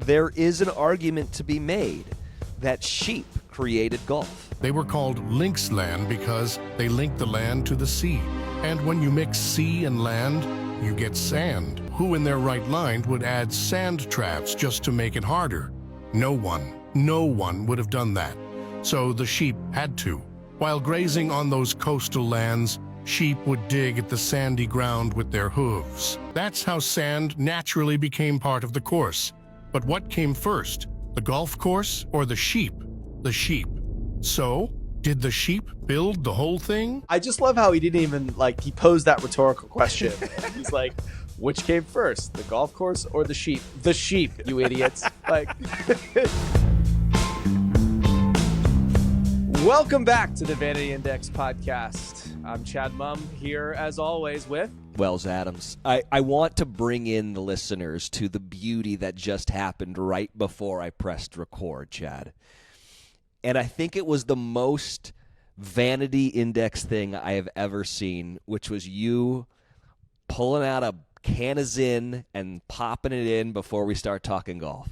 there is an argument to be made that sheep created golf. They were called links land because they linked the land to the sea. And when you mix sea and land, you get sand. Who in their right mind would add sand traps just to make it harder? No one would have done that. So the sheep had to. While grazing on those coastal lands, sheep would dig at the sandy ground with their hooves. That's how sand naturally became part of the course. But what came first, the golf course or the sheep? The sheep. So, did the sheep build the whole thing? I just love how he didn't even, he posed that rhetorical question. He's like, which came first, the golf course or the sheep? The sheep, you idiots. Welcome back to the Vanity Index podcast. I'm Chad Mumm here, as always, with Wells Adams. I want to bring in the listeners to the beauty that just happened right before I pressed record, Chad. And I think it was the most Vanity Index thing I have ever seen, which was you pulling out a can of Zin and popping it in before we start talking golf.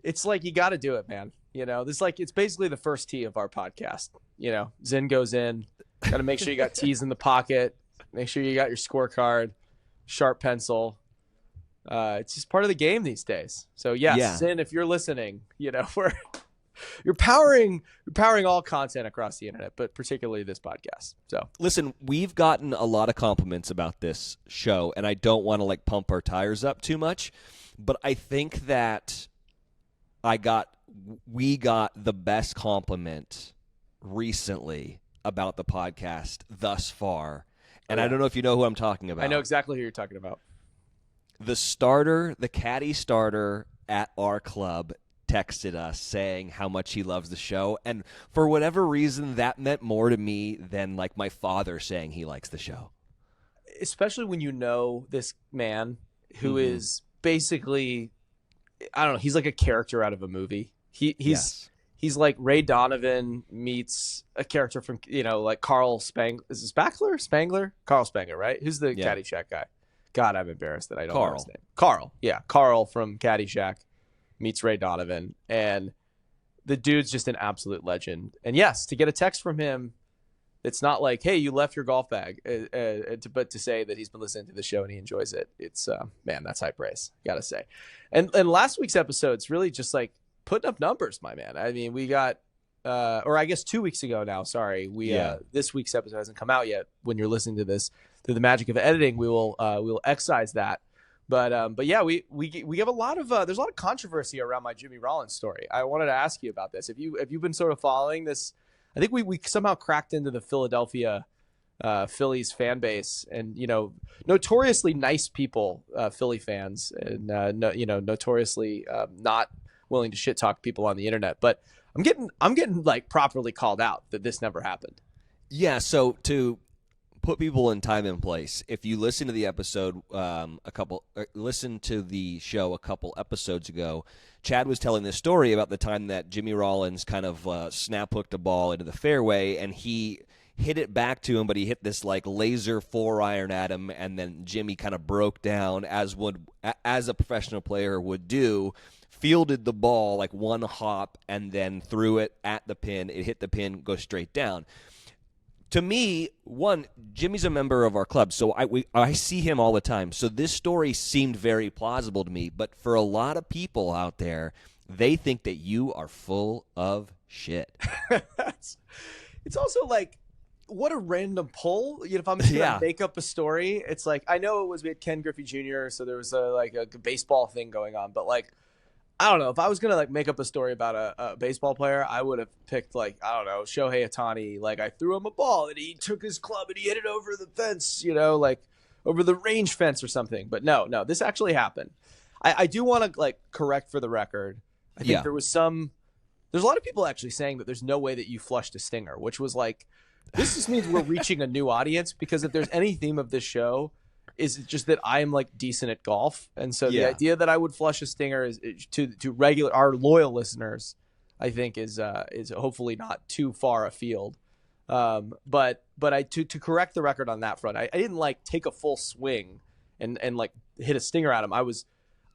It's like, you got to do it, man. It's basically the first tee of our podcast. Zin goes in. Got to make sure you got tees in the pocket. Make sure you got your scorecard, sharp pencil. It's just part of the game these days. So yes, Zin, if you're listening, you're powering all content across the internet, but particularly this podcast. So listen, we've gotten a lot of compliments about this show, and I don't want to pump our tires up too much, but I think that we got the best compliment recently about the podcast thus far. And I don't know if you know who I'm talking about. I know exactly who you're talking about. The caddy starter at our club texted us saying how much he loves the show. And for whatever reason, that meant more to me than my father saying he likes the show. Especially when you know this man who is basically, I don't know, he's like a character out of a movie. He's like Ray Donovan meets a character from, Carl Spangler. Is it Spangler? Carl Spangler, right? Who's the Caddyshack guy? God, I'm embarrassed that I don't know his name. Carl. Yeah, Carl from Caddyshack meets Ray Donovan. And the dude's just an absolute legend. And yes, to get a text from him, it's not like, hey, you left your golf bag, but to say that he's been listening to the show and he enjoys it. It's, man, that's high praise, gotta say. And last week's episode's really just putting up numbers, my man. I mean, we got, or I guess 2 weeks ago now, sorry. This week's episode hasn't come out yet. When you're listening to this, through the magic of editing, we will excise that. But yeah, we have a lot of, there's a lot of controversy around my Jimmy Rollins story. I wanted to ask you about this. Have you been sort of following this? I think we somehow cracked into the Philadelphia Phillies fan base, and notoriously nice people, Philly fans, and notoriously not willing to shit talk people on the internet. But I'm getting properly called out that this never happened. Yeah. So to put people in time and place, if you listen to the episode, listen to the show a couple episodes ago, Chad was telling this story about the time that Jimmy Rollins kind of snap hooked a ball into the fairway, and he hit it back to him, but he hit this laser 4-iron at him, and then Jimmy kind of broke down as a professional player would do, fielded the ball one hop, and then threw it at the pin. It hit the pin, goes straight down. To me, Jimmy's a member of our club, so I see him all the time. So this story seemed very plausible to me, but for a lot of people out there, they think that you are full of shit. It's also what a random pull. If I'm just going to make up a story, it's I know we had Ken Griffey Jr., so there was a baseball thing going on, but I don't know. If I was going to make up a story about a baseball player, I would have picked I don't know, Shohei Ohtani. I threw him a ball and he took his club and he hit it over the fence, over the range fence or something. But no, this actually happened. I do want to correct for the record. I think there's a lot of people actually saying that there's no way that you flushed a stinger, which was this just means we're reaching a new audience, because if there's any theme of this show, is just that I am decent at golf, and so the idea that I would flush a stinger is to our loyal listeners, I think is hopefully not too far afield. But to correct the record on that front, I didn't take a full swing and hit a stinger at him.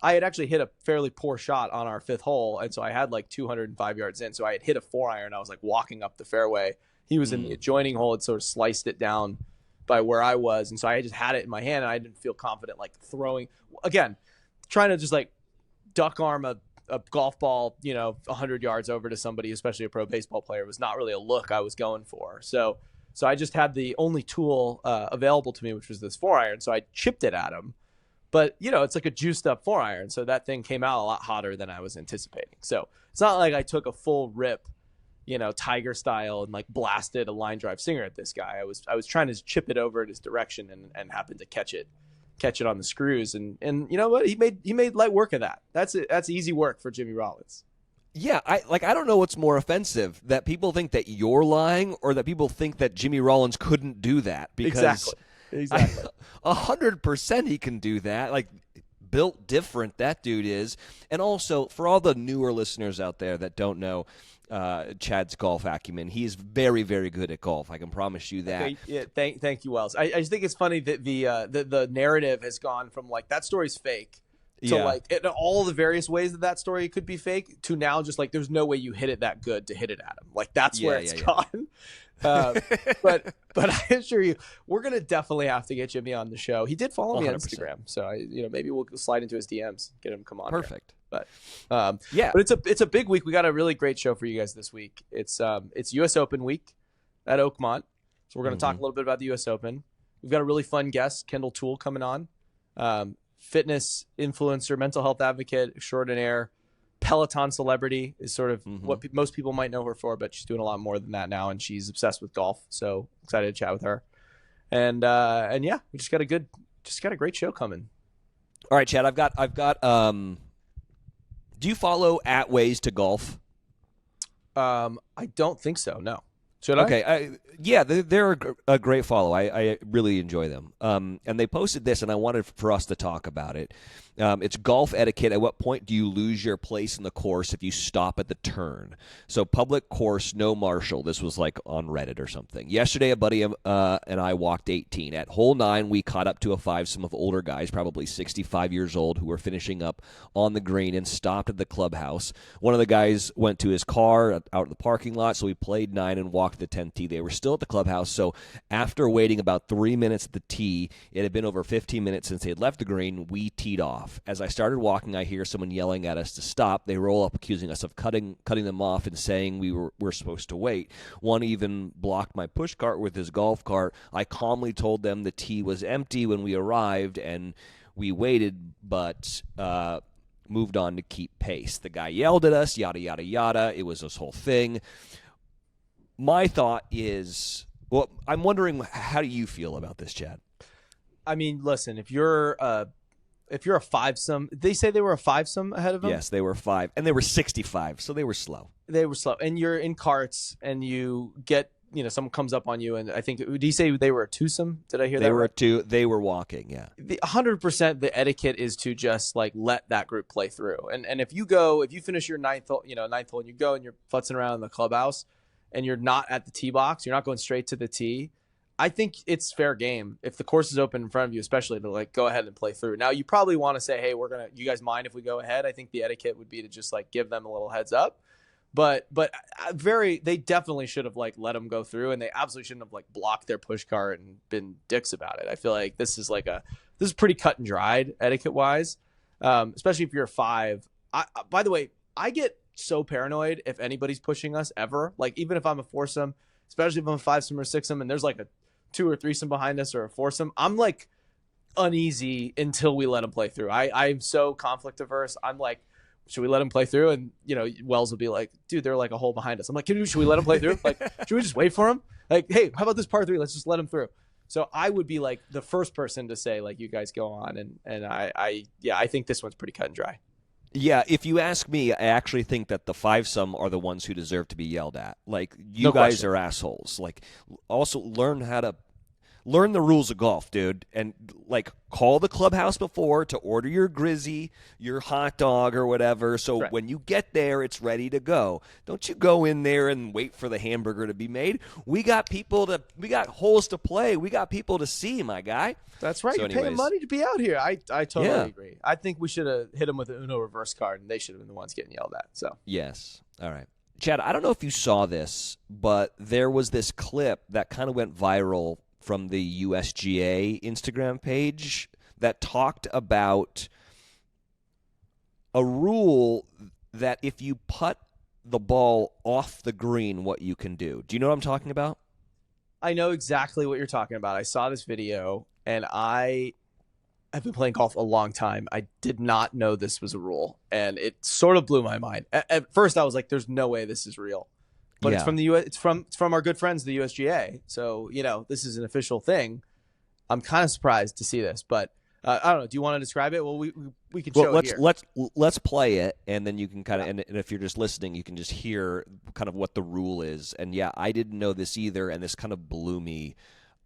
I had actually hit a fairly poor shot on our 5th hole, and so I had like 205 yards in. So I had hit a 4-iron. I was like walking up the fairway. He was in the adjoining hole and sort of sliced it down by where I was, and so I just had it in my hand, and I didn't feel confident like throwing. Again, trying to just like duck arm a golf ball, 100 yards over to somebody, especially a pro baseball player, was not really a look I was going for. So I just had the only tool available to me, which was this 4-iron. So I chipped it at him. But, it's like a juiced up 4-iron. So that thing came out a lot hotter than I was anticipating. So it's not like I took a full rip, Tiger style and like blasted a line drive singer at this guy. I was trying to chip it over in his direction and happened to catch it on the screws. And you know what? He made light work of that. That's easy work for Jimmy Rollins. Yeah, I don't know what's more offensive, that people think that you're lying or that people think that Jimmy Rollins couldn't do that. Because Exactly. 100% he can do that. Like, built different, that dude is. And also, for all the newer listeners out there that don't know Chad's golf acumen, he's very, very good at golf. I can promise you that. Okay, yeah, thank you, Wells. I just think it's funny that the narrative has gone from like that story's fake to like in all the various ways that story could be fake to now just like there's no way you hit it that good to hit it at him. Like that's where it's gone. But I assure you, we're gonna definitely have to get Jimmy on the show. He did follow me on 100%. Instagram, so maybe we'll slide into his DMs, get him to come on. Perfect. Here. But it's a big week. We got a really great show for you guys this week. It's U.S. Open week at Oakmont, so we're gonna talk a little bit about the U.S. Open. We've got a really fun guest, Kendall Toole, coming on. Fitness influencer, mental health advocate extraordinaire, Peloton celebrity is sort of what most people might know her for, but she's doing a lot more than that now, and she's obsessed with golf. So excited to chat with her. And yeah, we just got a great show coming. All right, Chad, I've got do you follow at Ways to Golf? I don't think so. No. Should I? Okay. They're a great follow. I really enjoy them. And they posted this, and I wanted for us to talk about it. It's golf etiquette. At what point do you lose your place in the course if you stop at the turn? So public course, no marshal. This was like on Reddit or something. Yesterday, a buddy and I walked 18. At hole 9, we caught up to a fivesome of older guys, probably 65 years old, who were finishing up on the green and stopped at the clubhouse. One of the guys went to his car out in the parking lot, so we played 9 and walked the 10th tee. They were still at the clubhouse, so after waiting about 3 minutes at the tee, it had been over 15 minutes since they had left the green, we teed off. As I started walking, I hear someone yelling at us to stop. They roll up, accusing us of cutting them off and saying we're supposed to wait. One even blocked my push cart with his golf cart. I calmly told them the tee was empty when we arrived, and we waited, but moved on to keep pace. The guy yelled at us, yada, yada, yada. It was this whole thing. My thought is, well, I'm wondering, how do you feel about this, Chad? I mean, listen, if you're a fivesome, they say they were a fivesome ahead of them. Yes, they were 5, and they were 65, so they were slow. And you're in carts, and you get, someone comes up on you, and I think, did you say they were a twosome? Did I hear that? They were a two. They were walking. Yeah. 100%. The etiquette is to just like let that group play through, and if you finish your ninth hole, and you go and you're futzing around in the clubhouse, and you're not at the tee box, you're not going straight to the tee. I think it's fair game if the course is open in front of you, especially to like go ahead and play through. Now you probably want to say, hey, you guys mind if we go ahead? I think the etiquette would be to just like give them a little heads up, but they definitely should have like let them go through, and they absolutely shouldn't have like blocked their push cart and been dicks about it. I feel like this is pretty cut and dried etiquette wise, especially if you're a 5. By the way, I get so paranoid if anybody's pushing us ever, like even if I'm a foursome, especially if I'm a 5-some or 6-some, and there's like a 2 or 3-some behind us or a 4-some, I'm like uneasy until we let them play through. I'm so conflict averse. I'm like, should we let them play through? And Wells will be like, dude, they're like a hole behind us. I'm like, should we let them play through? Like, should we just wait for them? Like, hey, how about this par 3? Let's just let them through. So I would be like the first person to say like, you guys go on, and I think this one's pretty cut and dry. Yeah, if you ask me, I actually think that the 5-some are the ones who deserve to be yelled at. Like, you No guys question. are assholes. Like, also learn how to learn the rules of golf, dude, and like call the clubhouse before to order your grizzy, your hot dog or whatever, so Right. when you get there it's ready to go. Don't you go in there and wait for the hamburger to be made. We got holes to play. We got people to see, my guy. That's right. So You're paying anyways. money to be out here. I totally Yeah. agree. I think we should have hit them with an Uno reverse card, and they should have been the ones getting yelled at. So Yes. All right. Chad, I don't know if you saw this, but there was this clip that kind of went viral from the USGA Instagram page that talked about a rule that if you putt the ball off the green, what you can do. Do you know what I'm talking about? I know exactly what you're talking about. I saw this video, and I have been playing golf a long time. I did not know this was a rule, and it sort of blew my mind. At first, I was like, "There's no way this is real," but it's Yeah. from the US. It's from our good friends, the USGA. So this is an official thing. I'm kind of surprised to see this, but I don't know. Do you want to describe it? Well, we can show Well, it here. let's play it, and then you can kind of, and if you're just listening, you can just hear kind of what the rule is. And yeah, I didn't know this either, and this kind of blew me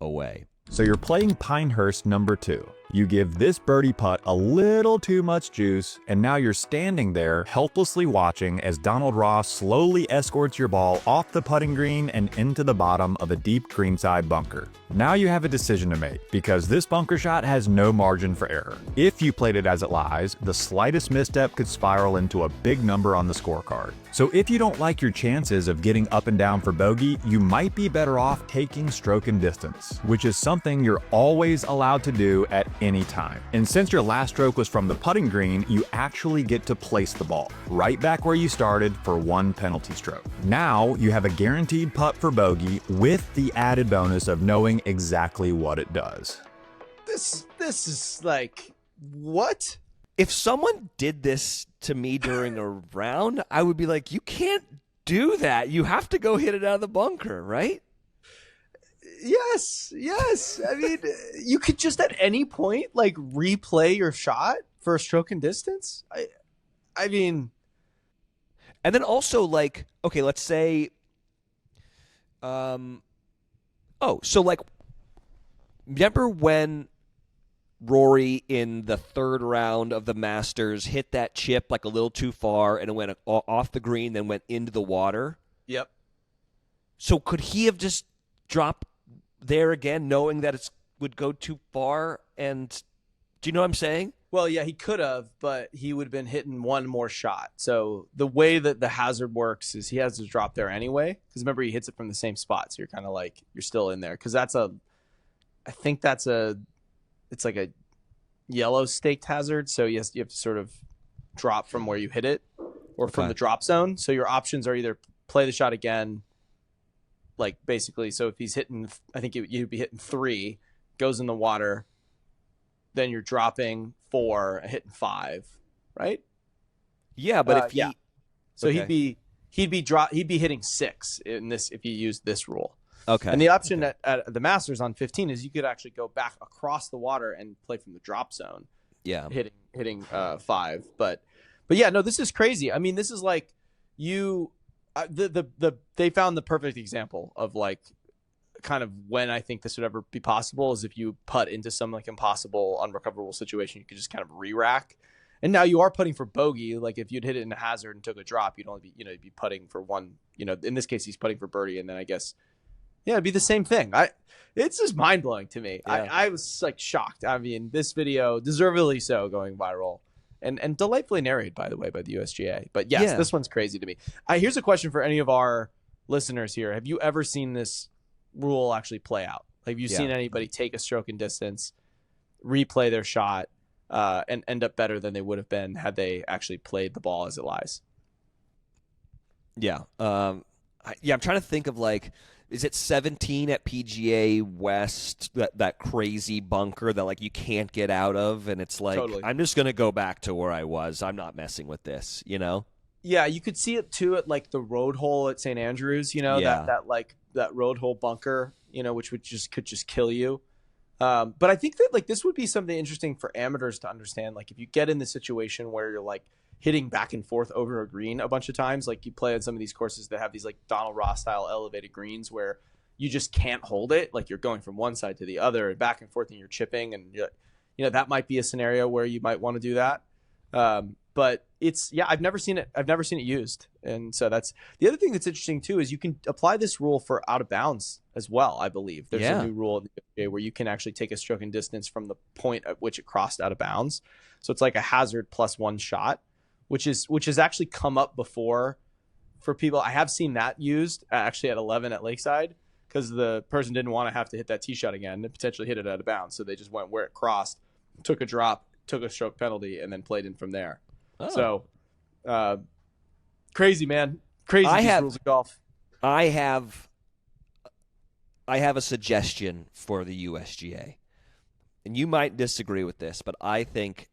away. So you're playing Pinehurst number 2. You give this birdie putt a little too much juice, and now you're standing there helplessly watching as Donald Ross slowly escorts your ball off the putting green and into the bottom of a deep greenside bunker. Now you have a decision to make, because this bunker shot has no margin for error. If you played it as it lies, the slightest misstep could spiral into a big number on the scorecard. So if you don't like your chances of getting up and down for bogey, you might be better off taking stroke and distance, which is something you're always allowed to do at any time. And since your last stroke was from the putting green, you actually get to place the ball right back where you started for 1 penalty stroke. Now you have a guaranteed putt for bogey with the added bonus of knowing exactly what it does. This is like, what? If someone did this to me during a round, I would be like, you can't do that. You have to go hit it out of the bunker, right? Yes. I mean, you could just at any point like replay your shot for a stroke and distance. I mean, And then also, like, okay, let's say, so like, remember when Rory in the 3rd round of the Masters hit that chip like a little too far and it went off the green, then went into the water? yep. So could he have just dropped there again, knowing that it would go too far? And do you know what I'm saying? Well, yeah, he could have, but he would have been hitting one more shot. So the way that the hazard works is he has to drop there anyway. Because remember, he hits it from the same spot, so you're kind of like you're still in there. Because I think it's like a yellow staked hazard. So yes, you have to sort of drop from where you hit it or from Okay. the drop zone. So your options are either play the shot again, like basically. So if he's hitting, I think you'd be hitting 3, goes in the water. Then you're dropping 4, hitting 5, right? Yeah, but if he, yeah. So Okay. he'd be hitting 6 in this if you use this rule. okay, And the option at the Masters on 15 is you could actually go back across the water and play from the drop zone, yeah, hitting 5. But yeah, no, this is crazy. I mean, this is like you they found the perfect example of like kind of when I think this would ever be possible is if you putt into some like impossible unrecoverable situation, you could just kind of re-rack. And now you are putting for bogey. Like if you'd hit it in a hazard and took a drop, you'd only be, you'd be putting for 1, in this case, he's putting for birdie. And then I guess, yeah, it'd be the same thing. It's just mind blowing to me. Yeah. I was like shocked. I mean, this video deservedly so going viral and delightfully narrated, by the way, by the USGA. But yes, Yeah. This one's crazy to me. Here's a question for any of our listeners here. Have you ever seen this rule actually play out? Have you seen anybody take a stroke and distance, replay their shot, and end up better than they would have been had they actually played the ball as it lies? yeah. I'm trying to think of like, is it 17 at PGA West, that crazy bunker that like you can't get out of, and it's like Totally. I'm just gonna go back to where I was. I'm not messing with this, Yeah, you could see it too at like the road hole at St. Andrews, Yeah. that road hole bunker, which could just kill you. But I think that like this would be something interesting for amateurs to understand. Like if you get in the situation where you're like hitting back and forth over a green a bunch of times, like you play on some of these courses that have these like Donald Ross style elevated greens where you just can't hold it. Like you're going from one side to the other and back and forth, and you're chipping, and that might be a scenario where you might want to do that. But I've never seen it. I've never seen it used. And so that's the other thing that's interesting too, is you can apply this rule for out of bounds as well. I believe there's a new rule in the NBA where you can actually take a stroke and distance from the point at which it crossed out of bounds. So it's like a hazard +1 shot, which has actually come up before for people. I have seen that used actually at 11 at Lakeside, because the person didn't want to have to hit that tee shot again and potentially hit it out of bounds. So they just went where it crossed, took a drop, took a stroke penalty, and then played in from there. So, crazy, man. Crazy rules of golf. I have a suggestion for the USGA. And you might disagree with this, but I think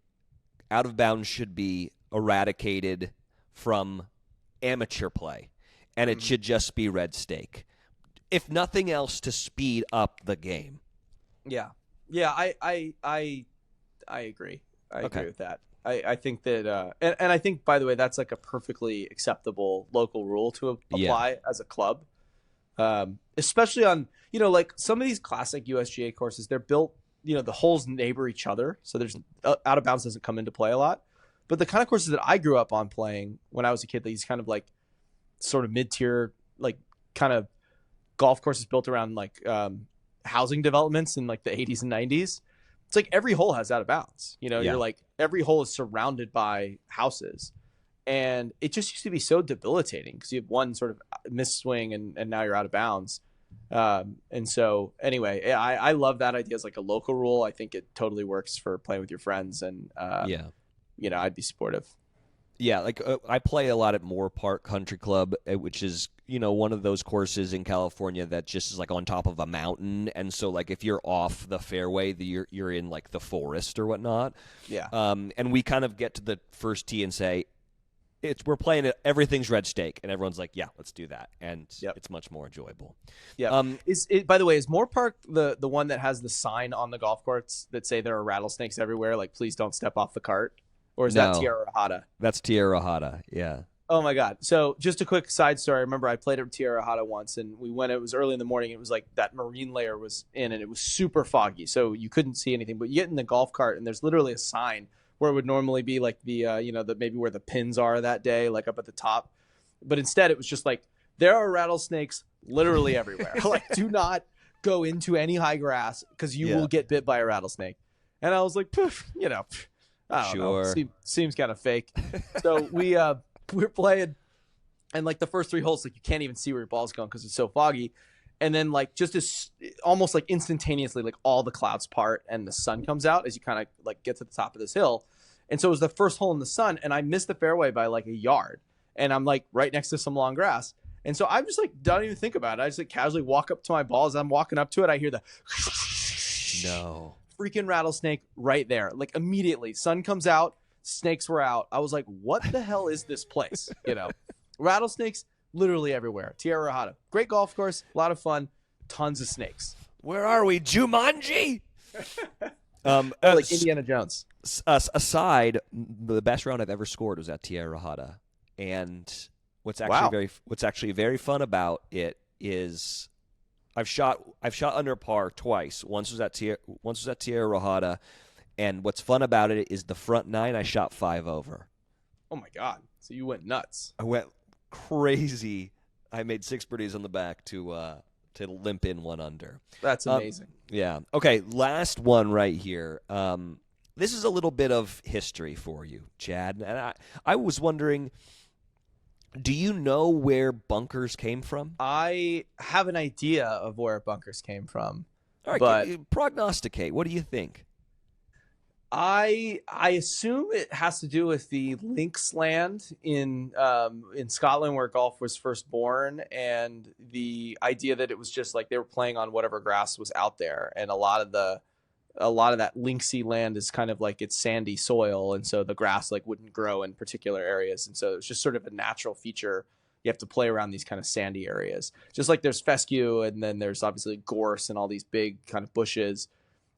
out of bounds should be eradicated from amateur play, and it should just be red stake. If nothing else, to speed up the game. Yeah. I agree. I agree with that. I think that, and I think, by the way, that's like a perfectly acceptable local rule to apply as a club, especially on, like some of these classic USGA courses, they're built, the holes neighbor each other. So there's out of bounds doesn't come into play a lot. But the kind of courses that I grew up on playing when I was a kid, these kind of like sort of mid-tier, like kind of golf courses built around like housing developments in like the 80s and 90s. It's like every hole has out of bounds. You're like every hole is surrounded by houses, and it just used to be so debilitating because you have one sort of missed swing and now you're out of bounds. And so anyway, I love that idea as like a local rule. I think it totally works for playing with your friends, and I'd be supportive. Yeah, like I play a lot at Moore Park Country Club, which is, one of those courses in California that just is like on top of a mountain. And so like if you're off the fairway, you're in like the forest or whatnot. Yeah. And we kind of get to the first tee and say, we're playing it, everything's red stake. And everyone's like, yeah, let's do that. And it's much more enjoyable. Yeah. By the way, is Moore Park the one that has the sign on the golf courts that say there are rattlesnakes everywhere? Like, please don't step off the cart. Or is that Tierra Rajada? That's Tierra Rajada, yeah. Oh, my God. So just a quick side story. I remember I played at Tierra Rajada once, and it was early in the morning. It was like that marine layer was in, and it was super foggy, so you couldn't see anything. But you get in the golf cart, and there's literally a sign where it would normally be like the maybe where the pins are that day, like up at the top. But instead, it was just like, there are rattlesnakes literally everywhere. Like, do not go into any high grass because you will get bit by a rattlesnake. And I was like, poof, I don't know. Seems kind of fake. So we're playing, and like the first 3 holes, like you can't even see where your ball's going because it's so foggy. And then like almost like instantaneously, like all the clouds part and the sun comes out as you kind of like get to the top of this hill. And so it was the first hole in the sun, and I missed the fairway by like a yard, and I'm like right next to some long grass. And so I'm just like, don't even think about it. I just like casually walk up to my ball. As I'm walking up to it, I hear the freaking rattlesnake right there. Like immediately, sun comes out, snakes were out. I was like, what the hell is this place? Rattlesnakes literally everywhere. Tierra Rajada, great golf course, a lot of fun, tons of snakes. Where are we, Jumanji? Like Indiana Jones. Aside, the best round I've ever scored was at Tierra Rajada, and what's actually very fun about it is I've shot under par twice. Once was at Tierra Rajada, and what's fun about it is the front 9 I shot 5 over. Oh my God! So you went nuts. I went crazy. I made 6 birdies on the back to limp in 1 under. That's amazing. Yeah. Okay. Last one right here. This is a little bit of history for you, Chad. And I was wondering, do you know where bunkers came from? I have an idea of where bunkers came from. All right, but prognosticate. What do you think? I assume it has to do with the links land in Scotland where golf was first born, and the idea that it was just like they were playing on whatever grass was out there, and a lot of that linksy land is kind of like it's sandy soil, and so the grass like wouldn't grow in particular areas, and so it's just sort of a natural feature. You have to play around these kind of sandy areas, just like there's fescue, and then there's obviously gorse and all these big kind of bushes.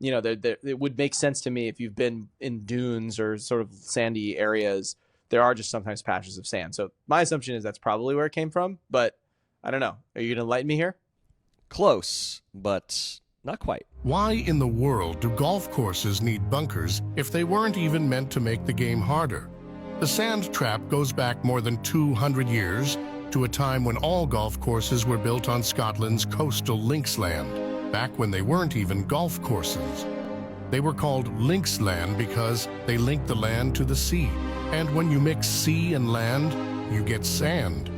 It would make sense to me if you've been in dunes or sort of sandy areas. There are just sometimes patches of sand. So my assumption is that's probably where it came from, but I don't know. Are you going to enlighten me here? Close, but not quite. Why in the world do golf courses need bunkers if they weren't even meant to make the game harder? The sand trap goes back more than 200 years to a time when all golf courses were built on Scotland's coastal linksland, back when they weren't even golf courses. They were called linksland because they linked the land to the sea, and when you mix sea and land, you get sand.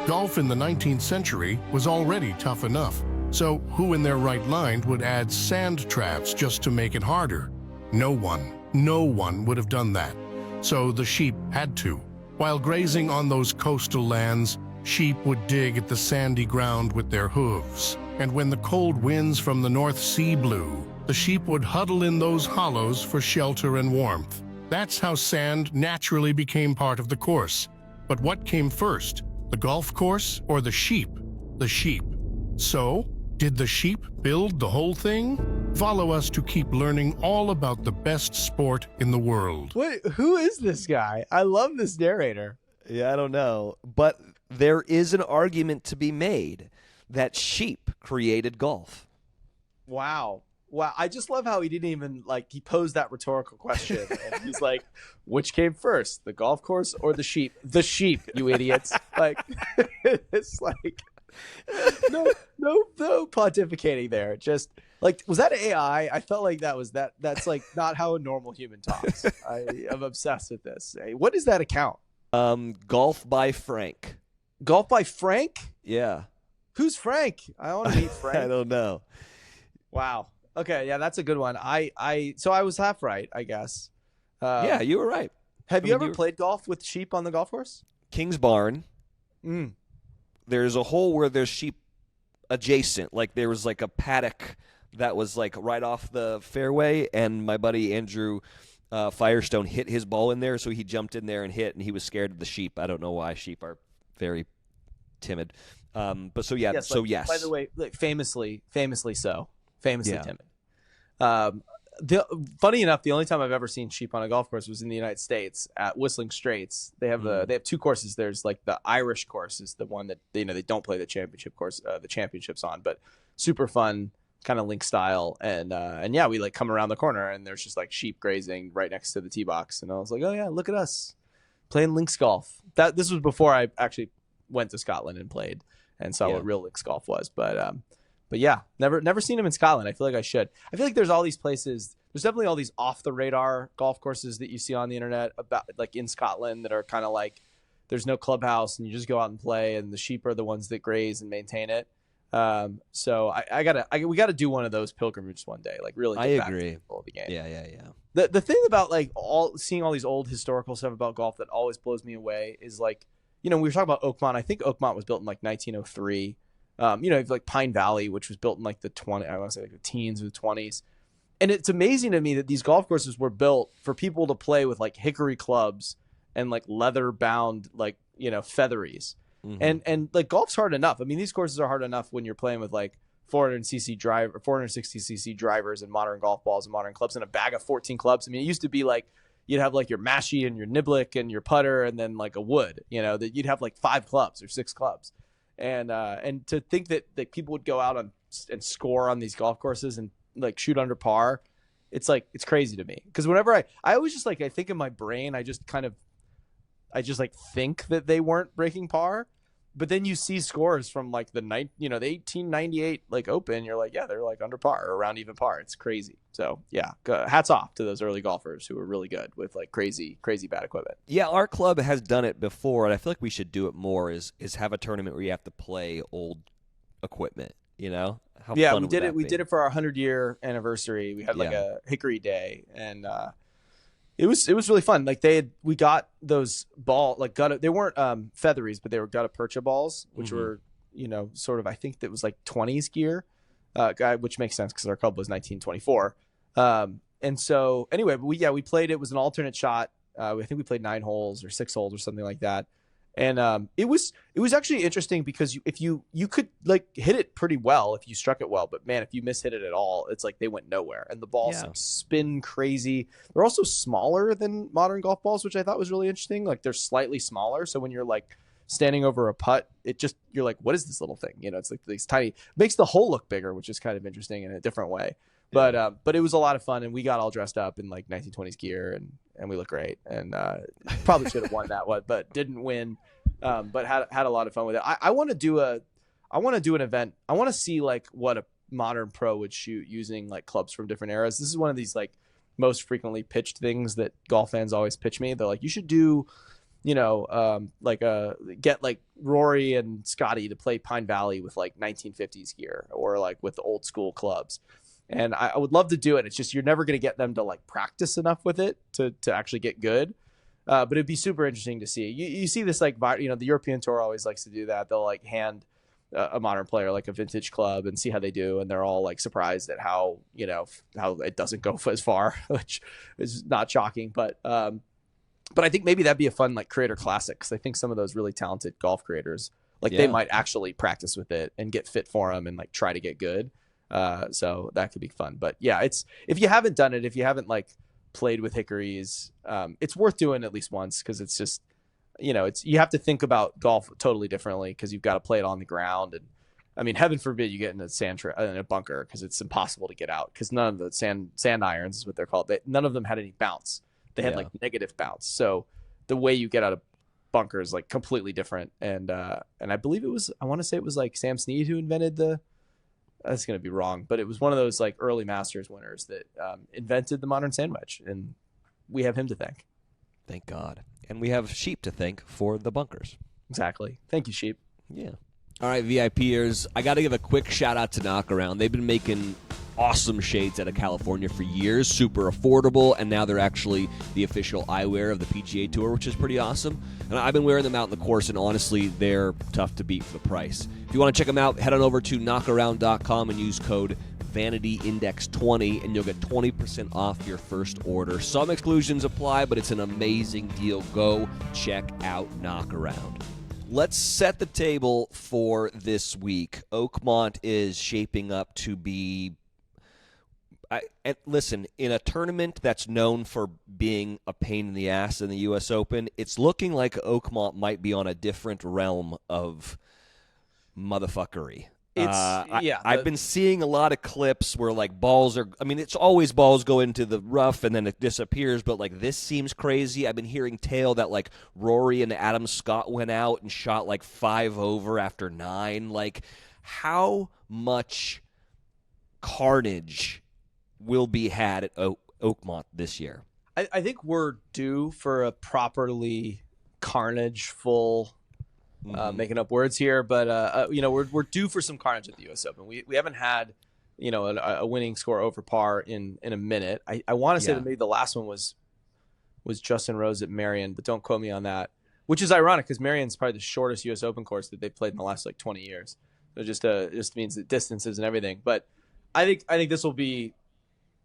Golf in the 19th century was already tough enough, so who in their right mind would add sand traps just to make it harder? No one would have done that. So the sheep had to. While grazing on those coastal lands, sheep would dig at the sandy ground with their hooves. And when the cold winds from the North Sea blew, the sheep would huddle in those hollows for shelter and warmth. That's how sand naturally became part of the course. But what came first, the golf course or the sheep? The sheep. So, did the sheep build the whole thing? Follow us to keep learning all about the best sport in the world. Wait, who is this guy? I love this narrator. Yeah, I don't know. But there is an argument to be made that sheep created golf. Wow. I just love how he didn't even, he posed that rhetorical question. And he's like, which came first, the golf course or the sheep? The sheep, you idiots. It's like, no pontificating there. Just, was that AI? I felt like that's not how a normal human talks. I'm obsessed with this. Hey, what is that account? Golf by Frank. Golf by Frank? Yeah. Who's Frank? I want to meet Frank. I don't know. Wow. Okay, yeah, that's a good one. So I was half right, I guess. Yeah, you were right. Have you ever played golf with sheep on the golf course? King's Barn. Mm. There's a hole where there's sheep adjacent. There was a paddock that was right off the fairway, and my buddy Andrew Firestone hit his ball in there, so he jumped in there and hit, and he was scared of the sheep. I don't know why. Sheep are very timid. But so yeah, yes, yes. By the way, famously so. Famously yeah. timid. Funny enough, the only time I've ever seen sheep on a golf course was in the United States at Whistling Straits. They have they have two courses. There's the Irish course is the one that they don't play the championship course, the championships on, but super fun, kind of link style. And yeah, we come around the corner and there's just sheep grazing right next to the tee box. And I was like, oh yeah, look at us playing links golf. This was before I actually went to Scotland and played and saw what real links golf was. But yeah, never seen him in Scotland. I feel like I should. I feel like there's all these places. There's definitely all these off the radar golf courses that you see on the internet about in Scotland that are kind of there's no clubhouse and you just go out and play and the sheep are the ones that graze and maintain it. So we gotta do one of those pilgrimages one day. Really, get back agree. To the game. Yeah. The thing about seeing all these old historical stuff about golf that always blows me away is we were talking about Oakmont. I think Oakmont was built in 1903. Pine Valley, which was built in the teens or the 20s. And it's amazing to me that these golf courses were built for people to play with hickory clubs and leather bound, featheries. Mm-hmm. And golf's hard enough. I mean, these courses are hard enough when you're playing with 460cc drivers and modern golf balls and modern clubs and a bag of 14 clubs. I mean, it used to be you'd have your mashie and your niblick and your putter and then a wood, that you'd have 5 clubs or 6 clubs. And to think that people would go out and score on these golf courses and shoot under par, it's crazy to me. Because whenever I always just I think in my brain, I just think that they weren't breaking par, but then you see scores from the 1898 Open, you're yeah, they're under par or around even par. It's crazy. So yeah, hats off to those early golfers who were really good with crazy bad equipment. Yeah, our club has done it before, and I feel like we should do it more. Is have a tournament where you have to play old equipment. How yeah, fun we did it. We be? did it for our 100-year anniversary. We had a hickory day, and it was really fun. We got those they weren't featheries, but they were gutta percha balls, which were sort of, I think that was 20s gear, which makes sense because our club was 1924. And so anyway, we played. It was an alternate shot. I think we played 9 holes or 6 holes or something like that. And it was actually interesting because if you could hit it pretty well if you struck it well, but man, if you mishit it at all, it's they went nowhere, and the balls spin crazy. They're also smaller than modern golf balls, which I thought was really interesting. They're slightly smaller, so when you're standing over a putt, you're like, what is this little thing? It's like these tiny, makes the hole look bigger, which is kind of interesting in a different way. But it was a lot of fun, and we got all dressed up in like 1920s gear, and we look great. And probably should have won that one, but didn't win. But had a lot of fun with it. I want to do an event. I want to see like what a modern pro would shoot using like clubs from different eras. This is one of these like most frequently pitched things that golf fans always pitch me. They're like, you should do, get like Rory and Scotty to play Pine Valley with like 1950s gear, or like with the old school clubs. And I would love to do it. It's just, you're never going to get them to like practice enough with it to actually get good. But it'd be super interesting to see. You see this like, the European Tour always likes to do that. They'll like hand a modern player like a vintage club and see how they do, and they're all like surprised at how it doesn't go as far, which is not shocking. But I think maybe that'd be a fun like creator classic, because I think some of those really talented golf creators, like they might actually practice with it and get fit for them and like try to get good. So that could be fun. But yeah, if you haven't done it, if you haven't like played with hickories, it's worth doing at least once, because it's just, you have to think about golf totally differently, because you've got to play it on the ground. And I mean, heaven forbid you get in a bunker, because it's impossible to get out, because none of the sand irons is what they're called. None of them had any bounce. They had like negative bounce. So the way you get out of bunker is like completely different. And I believe I want to say it was like Sam Snead who invented that's going to be wrong, but it was one of those like early Masters winners that invented the modern sand wedge, and we have him to thank. Thank God. And we have Sheep to thank for the bunkers. Exactly. Thank you, Sheep. Yeah. All right, VIPers, I got to give a quick shout out to Knockaround. They've been making awesome shades out of California for years, super affordable, and now they're actually the official eyewear of the PGA Tour, which is pretty awesome. And I've been wearing them out in the course, and honestly, they're tough to beat for the price. If you want to check them out, head on over to knockaround.com and use code Vanity Index 20, and you'll get 20% off your first order. Some exclusions apply, but it's an amazing deal. Go check out Knockaround. Let's set the table for this week. Oakmont is shaping up to be... and listen, in a tournament that's known for being a pain in the ass in the U.S. Open, it's looking like Oakmont might be on a different realm of motherfuckery. I've been seeing a lot of clips where like balls are, I mean, it's always balls go into the rough and then it disappears, but like this seems crazy. I've been hearing tale that like Rory and Adam Scott went out and shot like 5 over after 9. Like, how much carnage will be had at Oakmont this year? I think we're due for a properly carnage-full, making up words here, but we're due for some carnage at the U.S. Open. We haven't had a winning score over par in a minute. I want to say that maybe the last one was Justin Rose at Marion, but don't quote me on that. Which is ironic, because Marion's probably the shortest U.S. Open course that they've played in the last like 20 years. So it just means the distances and everything. But I think this will be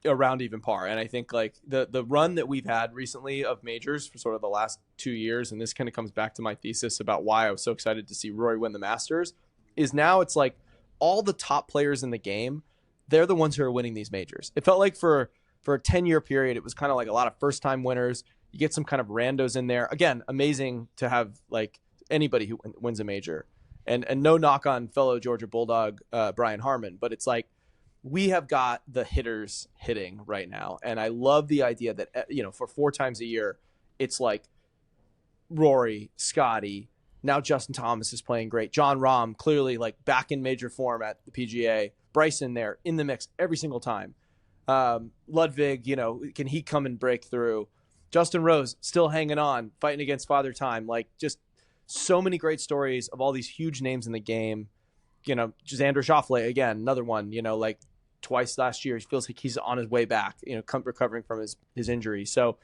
around even par, and I think like the run that we've had recently of majors for sort of the last 2 years, and this kind of comes back to my thesis about why I was so excited to see Rory win the Masters, is now it's like all the top players in the game, they're the ones who are winning these majors. It felt like for a 10-year period, it was kind of like a lot of first-time winners. You get some kind of randos in there. Again, amazing to have like anybody who wins a major, and no knock on fellow Georgia Bulldog Brian Harmon, but it's like, we have got the hitters hitting right now. And I love the idea that, for 4 times a year, it's like Rory, Scotty, now Justin Thomas is playing great. John Rahm, clearly like back in major form at the PGA. Bryson there in the mix every single time. Ludwig, can he come and break through? Justin Rose still hanging on, fighting against Father Time. Like, just so many great stories of all these huge names in the game. Just Andrew Schauffele, again, another one, like twice last year. He feels like he's on his way back, recovering from his injury. So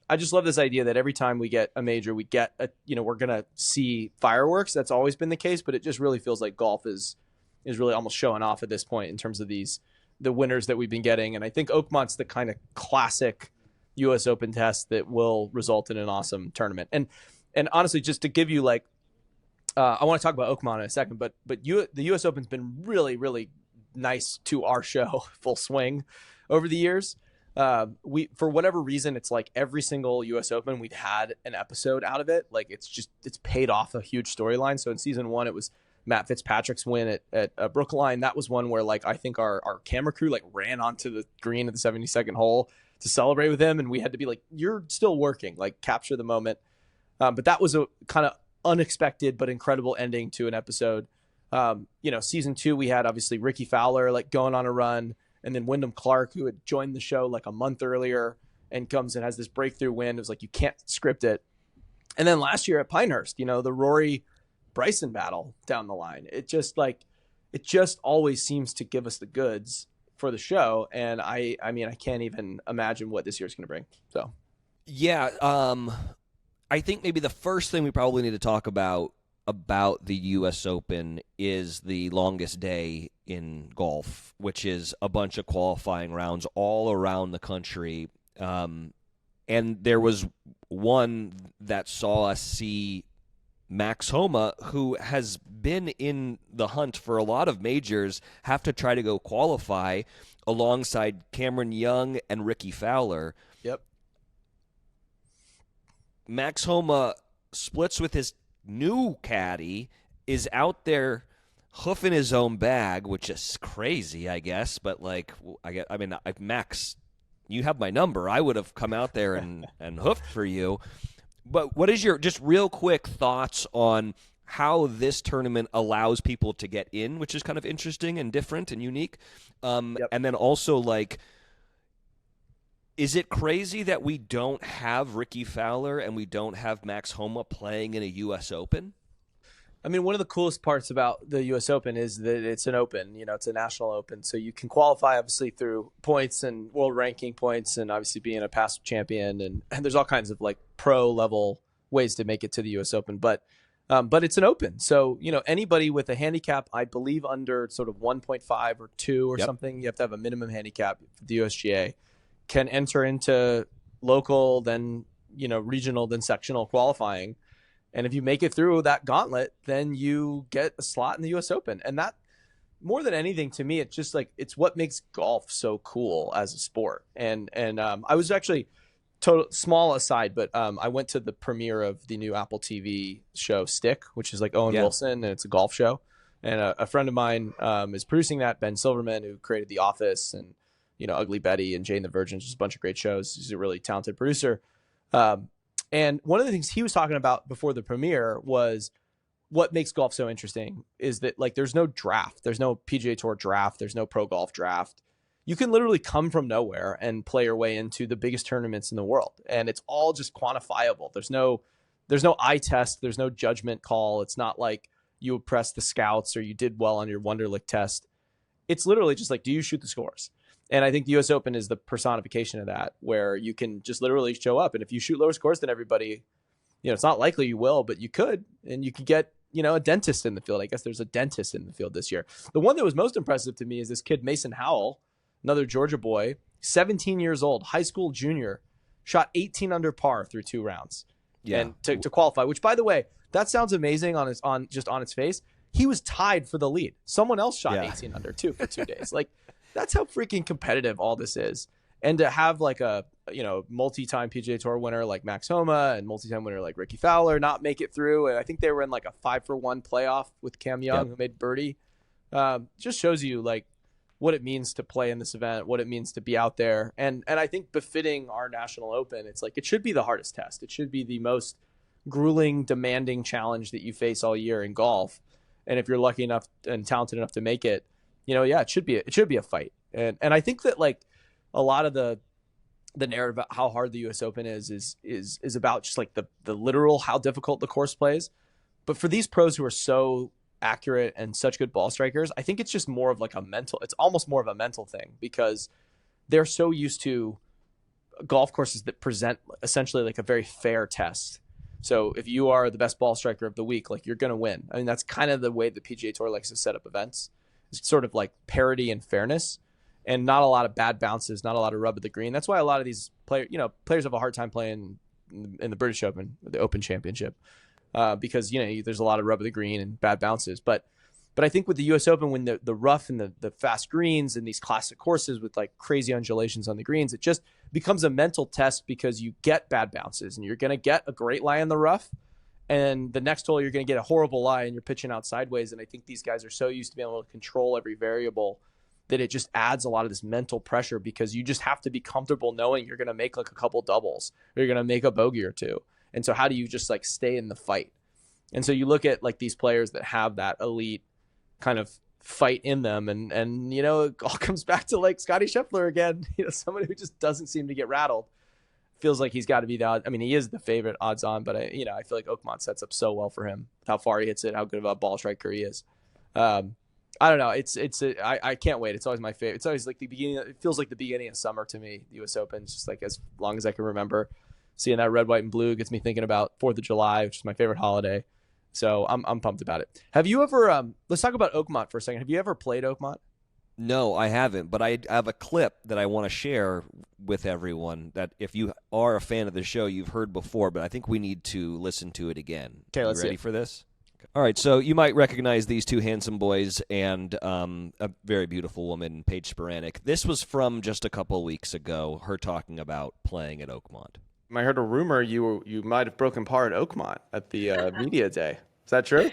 I just love this idea that every time we get a major, we get we're going to see fireworks. That's always been the case, but it just really feels like golf is really almost showing off at this point in terms of the winners that we've been getting. And I think Oakmont's the kind of classic U.S. Open test that will result in an awesome tournament. And honestly, just to give you like, I want to talk about Oakmont in a second, but the U.S. Open's been really, really nice to our show, full swing, over the years. We, for whatever reason, it's like every single US Open we've had an episode out of it. Like it's paid off a huge storyline. So in season 1, it was Matt Fitzpatrick's win at Brookline. That was one where like I think our camera crew like ran onto the green at the 72nd hole to celebrate with him, and we had to be like, "You're still working, like capture the moment." But that was a kind of unexpected but incredible ending to an episode. Season 2, we had obviously Ricky Fowler like going on a run, and then Wyndham Clark, who had joined the show like a month earlier and comes and has this breakthrough win. It was like, you can't script it. And then last year at Pinehurst, the Rory Bryson battle down the line. It just always seems to give us the goods for the show. And I mean, I can't even imagine what this year's going to bring. So, yeah. I think maybe the first thing we probably need to talk about the U.S. Open is the longest day in golf, which is a bunch of qualifying rounds all around the country. And there was one that saw us see Max Homa, who has been in the hunt for a lot of majors, have to try to go qualify alongside Cameron Young and Ricky Fowler. Yep. Max Homa splits with his new caddy, is out there hoofing his own bag, which is crazy, I guess. But Max, you have my number. I would have come out there and hoofed for you. But what is your just real quick thoughts on how this tournament allows people to get in, which is kind of interesting and different and unique? Yep. And then also, like, is it crazy that we don't have Ricky Fowler and we don't have Max Homa playing in a U.S. Open? I mean, one of the coolest parts about the U.S. Open is that it's an open, it's a national open. So you can qualify obviously through points and world ranking points and obviously being a past champion. And there's all kinds of like pro level ways to make it to the U.S. Open. But it's an open. So, anybody with a handicap, I believe under sort of 1.5 or 2 or something, you have to have a minimum handicap for the USGA, can enter into local, then, regional, then sectional qualifying. And if you make it through that gauntlet, then you get a slot in the U.S. Open. And that, more than anything, to me, it's just like, it's what makes golf so cool as a sport. And I was actually, small aside, but I went to the premiere of the new Apple TV show Stick, which is like Owen Wilson, and it's a golf show. And a friend of mine is producing that, Ben Silverman, who created The Office and, Ugly Betty and Jane the Virgin, just a bunch of great shows. He's a really talented producer. And one of the things he was talking about before the premiere was what makes golf so interesting is that, like, there's no draft. There's no PGA Tour draft. There's no pro golf draft. You can literally come from nowhere and play your way into the biggest tournaments in the world. And it's all just quantifiable. There's no eye test. There's no judgment call. It's not like you impressed the scouts or you did well on your Wonderlic test. It's literally just like, do you shoot the scores? And I think the U.S. Open is the personification of that, where you can just literally show up. And if you shoot lower scores than everybody, it's not likely you will, but you could. And you could get, a dentist in the field. I guess there's a dentist in the field this year. The one that was most impressive to me is this kid, Mason Howell, another Georgia boy, 17 years old, high school junior, shot 18 under par through 2 rounds. Yeah. And to qualify, which, by the way, that sounds amazing on its face. He was tied for the lead. Someone else shot 18 under too for 2 days. Like, that's how freaking competitive all this is. And to have like a, multi-time PGA Tour winner like Max Homa and multi-time winner like Ricky Fowler not make it through. And I think they were in like a 5-for-1 playoff with Cam Young, who made birdie. Just shows you like what it means to play in this event, what it means to be out there. And I think befitting our national open, it's like, it should be the hardest test. It should be the most grueling, demanding challenge that you face all year in golf. And if you're lucky enough and talented enough to make it, it should be a fight. And I think that like a lot of the narrative about how hard the U.S. Open is about just like the literal how difficult the course plays. But for these pros who are so accurate and such good ball strikers, I think it's just more of like it's almost more of a mental thing, because they're so used to golf courses that present essentially like a very fair test. So if you are the best ball striker of the week, like, you're going to win. I mean, that's kind of the way the PGA Tour likes to set up events. It's sort of like parity and fairness, and not a lot of bad bounces, not a lot of rub of the green. That's why a lot of these players have a hard time playing in the British Open, the Open Championship, because there's a lot of rub of the green and bad bounces. But But I think with the U.S. Open, when the rough and the fast greens and these classic courses with like crazy undulations on the greens, it just becomes a mental test because you get bad bounces and you're going to get a great lie in the rough. And the next hole, you're going to get a horrible lie and you're pitching out sideways. And I think these guys are so used to being able to control every variable that it just adds a lot of this mental pressure because you just have to be comfortable knowing you're going to make like a couple doubles or you're going to make a bogey or two. And so how do you just like stay in the fight? And so you look at like these players that have that elite kind of fight in them. And you know, it all comes back to like Scottie Scheffler again, you know, somebody who just doesn't seem to get rattled. Feels like he's got to be he is the favorite odds on, but I feel like Oakmont sets up so well for him, how far he hits it, how good of a ball striker he is. I don't know. I can't wait. It's always my favorite. It's always like the beginning. It feels like the beginning of summer to me. The U.S. Open, just like as long as I can remember. Seeing that red, white, and blue gets me thinking about 4th of July, which is my favorite holiday. So I'm pumped about it. Have you ever? Let's talk about Oakmont for a second. Have you ever played Oakmont? No, I haven't, but I have a clip that I want to share with everyone that if you are a fan of the show, you've heard before, but I think we need to listen to it again. Okay, let's see. Ready for this? All right, so you might recognize these two handsome boys and a very beautiful woman, Paige Spiranek. This was from just a couple weeks ago, her talking about playing at Oakmont. I heard a rumor you might have broken par at Oakmont at the media day. Is that true?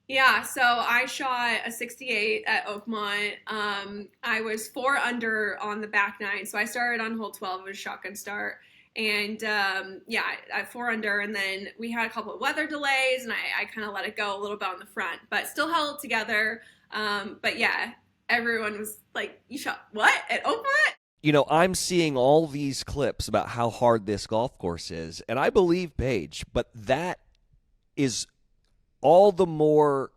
Yeah, so I shot a 68 at Oakmont. I was 4 under on the back nine, so I started on hole 12. It was a shotgun start. And I 4 under, and then we had a couple of weather delays, and I kind of let it go a little bit on the front, but still held it together. But yeah, everyone was like, you shot what at Oakmont? You know, I'm seeing all these clips about how hard this golf course is, and I believe Paige, but that is all the more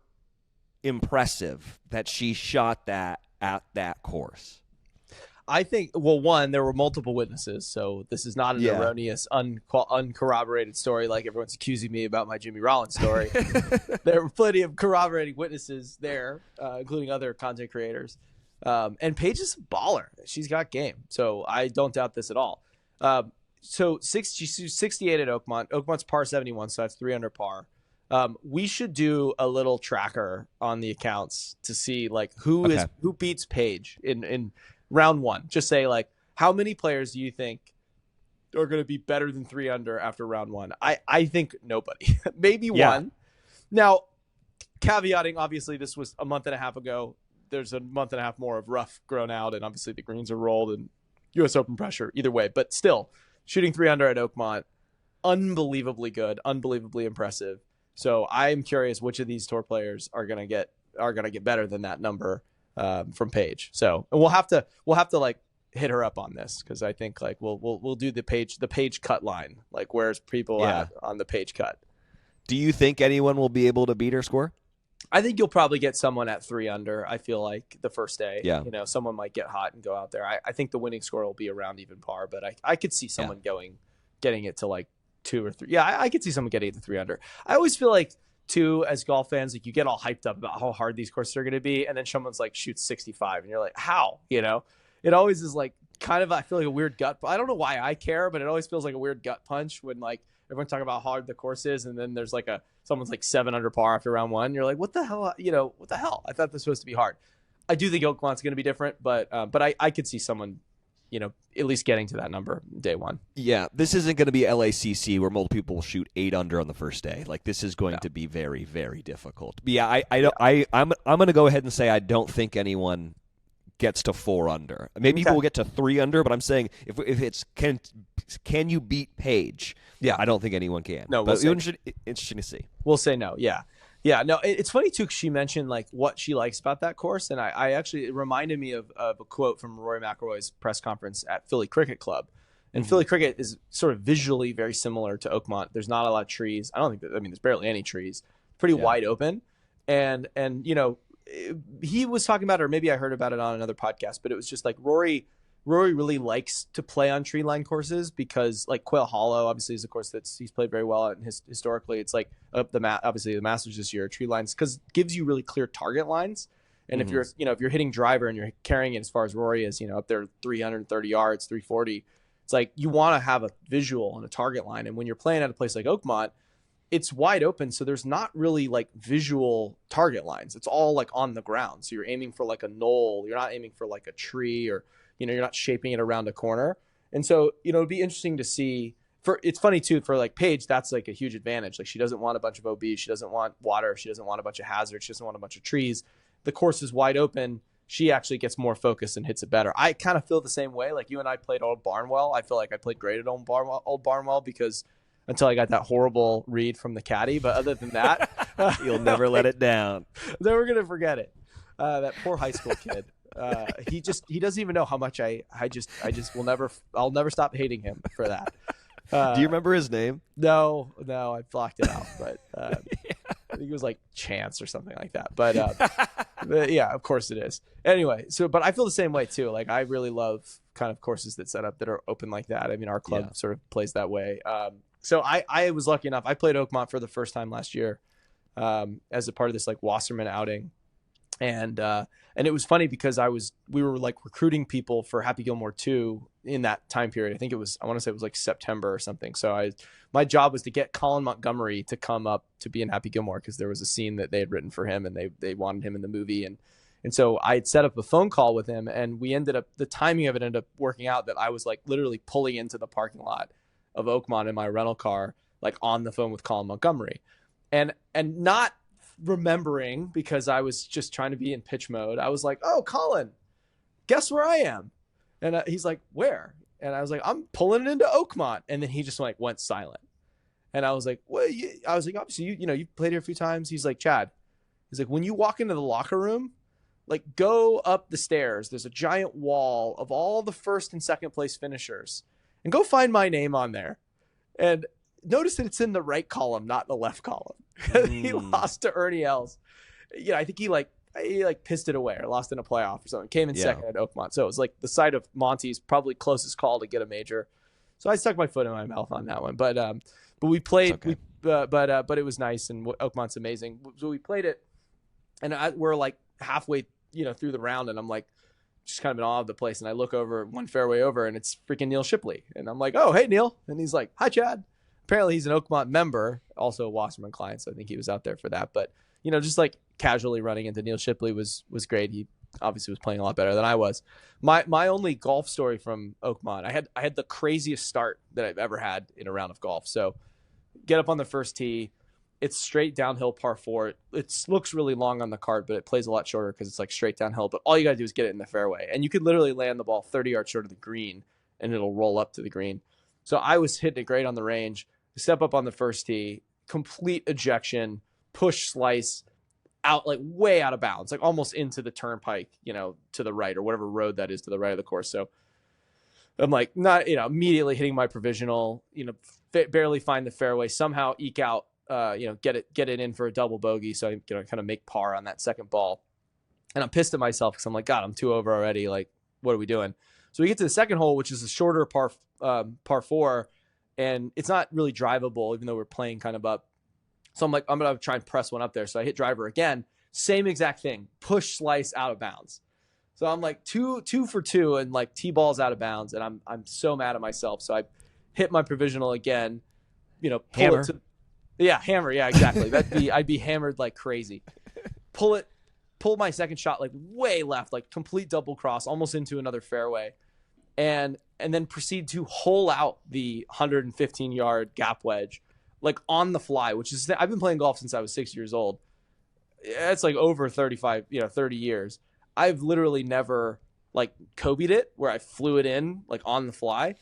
impressive that she shot that at that course. I think, well, one, there were multiple witnesses, so this is not an erroneous, uncorroborated story like everyone's accusing me about my Jimmy Rollins story. There were plenty of corroborating witnesses there, including other content creators. And Paige is a baller. She's got game, so I don't doubt this at all. She's 68 at Oakmont. Oakmont's par 71, so that's 3 under par. We should do a little tracker on the accounts to see like who beats Paige in round one. Just say like, how many players do you think are going to be better than 3 under after round one? I think nobody. Maybe one. Now, caveating, obviously this was a month and a half ago. There's a month and a half more of rough grown out, and obviously the greens are rolled and U.S. Open pressure either way. But still, shooting 3 under at Oakmont, unbelievably good, unbelievably impressive. So I'm curious which of these tour players are gonna get better than that number from Paige. So we'll have to like hit her up on this because I think like we'll do the Paige cut line. Like where's people at on the Paige cut? Do you think anyone will be able to beat her score? I think you'll probably get someone at 3 under. I feel like the first day, someone might get hot and go out there. I think the winning score will be around even par, but I could see someone getting it to like 2 or 3. Yeah, I could see someone getting it to 3 under. I always feel like too, as golf fans, like you get all hyped up about how hard these courses are going to be, and then someone's like shoots 65, and you're like, how? You know, it always is like kind of, I feel like a weird gut. I don't know why I care, but it always feels like a weird gut punch when like everyone's talking about how hard the course is, and then there's like someone's like 7 under par after round one. You're like, what the hell? What the hell? I thought this was supposed to be hard. I do think Oakmont's going to be different, but I could see someone, at least getting to that number day one. Yeah, this isn't going to be LACC where multiple people will shoot 8 under on the first day. Like this is going to be very, very difficult. But yeah, I'm going to go ahead and say I don't think anyone gets to 4 under. Maybe people will get to 3 under, but I'm saying if it's can you beat Paige? Yeah, I don't think anyone can. No, but interesting to see. We'll say no. Yeah, no, it's funny too, 'cause she mentioned like what she likes about that course. And I actually, it reminded me of a quote from Rory McIlroy's press conference at Philly Cricket Club. And Philly Cricket is sort of visually very similar to Oakmont. There's not a lot of trees. There's barely any trees. Pretty wide open. And he was talking about it, or maybe I heard about it on another podcast, but it was just like Rory really likes to play on tree line courses because like Quail Hollow obviously is a course he's played very well at, and historically it's like obviously the Masters this year, tree lines, because it gives you really clear target lines. And if you're hitting driver and you're carrying it as far as Rory is, up there 330 yards, 340, it's like you want to have a visual and a target line. And when you're playing at a place like Oakmont, it's wide open. So there's not really like visual target lines. It's all like on the ground. So you're aiming for like a knoll. You're not aiming for like a tree, or, you know, you're not shaping it around a corner. And so, you know, it'd be interesting to see. It's funny too, for like Paige, that's like a huge advantage. Like, she doesn't want a bunch of OBs. She doesn't want water. She doesn't want a bunch of hazards. She doesn't want a bunch of trees. The course is wide open. She actually gets more focused and hits it better. I kind of feel the same way. Like, you and I played Old Barnwell. I feel like I played great at Old Barnwell because until I got that horrible read from the caddy. But other than that, you'll never let it down. Never going to forget it. That poor high school kid. He doesn't even know how much I'll never stop hating him for that. Do you remember his name? No, I blocked it out, but I think it was like Chance or something like that. But yeah, of course it is. Anyway, but I feel the same way too. Like, I really love kind of courses that set up that are open like that. I mean, our club sort of plays that way. So I was lucky enough. I played Oakmont for the first time last year as a part of this like Wasserman outing. And it was funny because we were like recruiting people for Happy Gilmore 2 in that time period. I want to say it was like September or something. So my job was to get Colin Montgomery to come up to be in Happy Gilmore, because there was a scene that they had written for him and they wanted him in the movie. And so I had set up a phone call with him, and the timing of it ended up working out that I was like literally pulling into the parking lot of Oakmont in my rental car, like on the phone with Colin Montgomery, and not remembering, because I was just trying to be in pitch mode. I was like, "Oh, Colin, guess where I am?" And he's like, "Where?" And I was like, "I'm pulling into Oakmont." And then he just like went silent. And I was like, "Well," I was like, "Obviously, you've played here a few times." He's like, "Chad," he's like, "when you walk into the locker room, like, go up the stairs. There's a giant wall of all the first and second place finishers, and go find my name on there. And notice that it's in the right column, not the left column." He lost to Ernie Els. I think he pissed it away or lost in a playoff or something. Came in second at Oakmont. So it was like the site of Monty's probably closest call to get a major. So I stuck my foot in my mouth on that one. But we played, okay. But it was nice, and Oakmont's amazing. So we played it, and we're like halfway, through the round, and I'm like just kind of in awe of the place. And I look over one fairway over, and it's freaking Neil Shipley. And I'm like, "Oh, hey, Neil." And he's like, "Hi, Chad." Apparently he's an Oakmont member, also a Wasserman client, so I think he was out there for that. But, just like casually running into Neil Shipley was great. He obviously was playing a lot better than I was. My only golf story from Oakmont, I had the craziest start that I've ever had in a round of golf. So get up on the first tee. It's straight downhill par 4. It looks really long on the card, but it plays a lot shorter because it's like straight downhill. But all you got to do is get it in the fairway. And you could literally land the ball 30 yards short of the green, and it'll roll up to the green. So I was hitting it great on the range. Step up on the first tee, complete ejection, push slice out, like way out of bounds, like almost into the turnpike, to the right, or whatever road that is to the right of the course. So I'm like, not, immediately hitting my provisional, barely find the fairway, somehow eke out, get it in for a double bogey. So I, kind of make par on that second ball. And I'm pissed at myself because I'm like, God, I'm 2 over already. Like, what are we doing? So we get to the second hole, which is a shorter par 4. And it's not really drivable, even though we're playing kind of up. So I'm like, I'm going to try and press one up there. So I hit driver again. Same exact thing. Push slice out of bounds. So I'm like two for 2 and like T-balls out of bounds. And I'm so mad at myself. So I hit my provisional again. Hammer. Hammer. Yeah, exactly. I'd be hammered like crazy. Pull my second shot like way left, like complete double cross, almost into another fairway. And then proceed to hole out the 115-yard gap wedge, like on the fly, which is, I've been playing golf since I was 6 years old. It's like over 30 years. I've literally never like Kobe'd it where I flew it in like on the fly.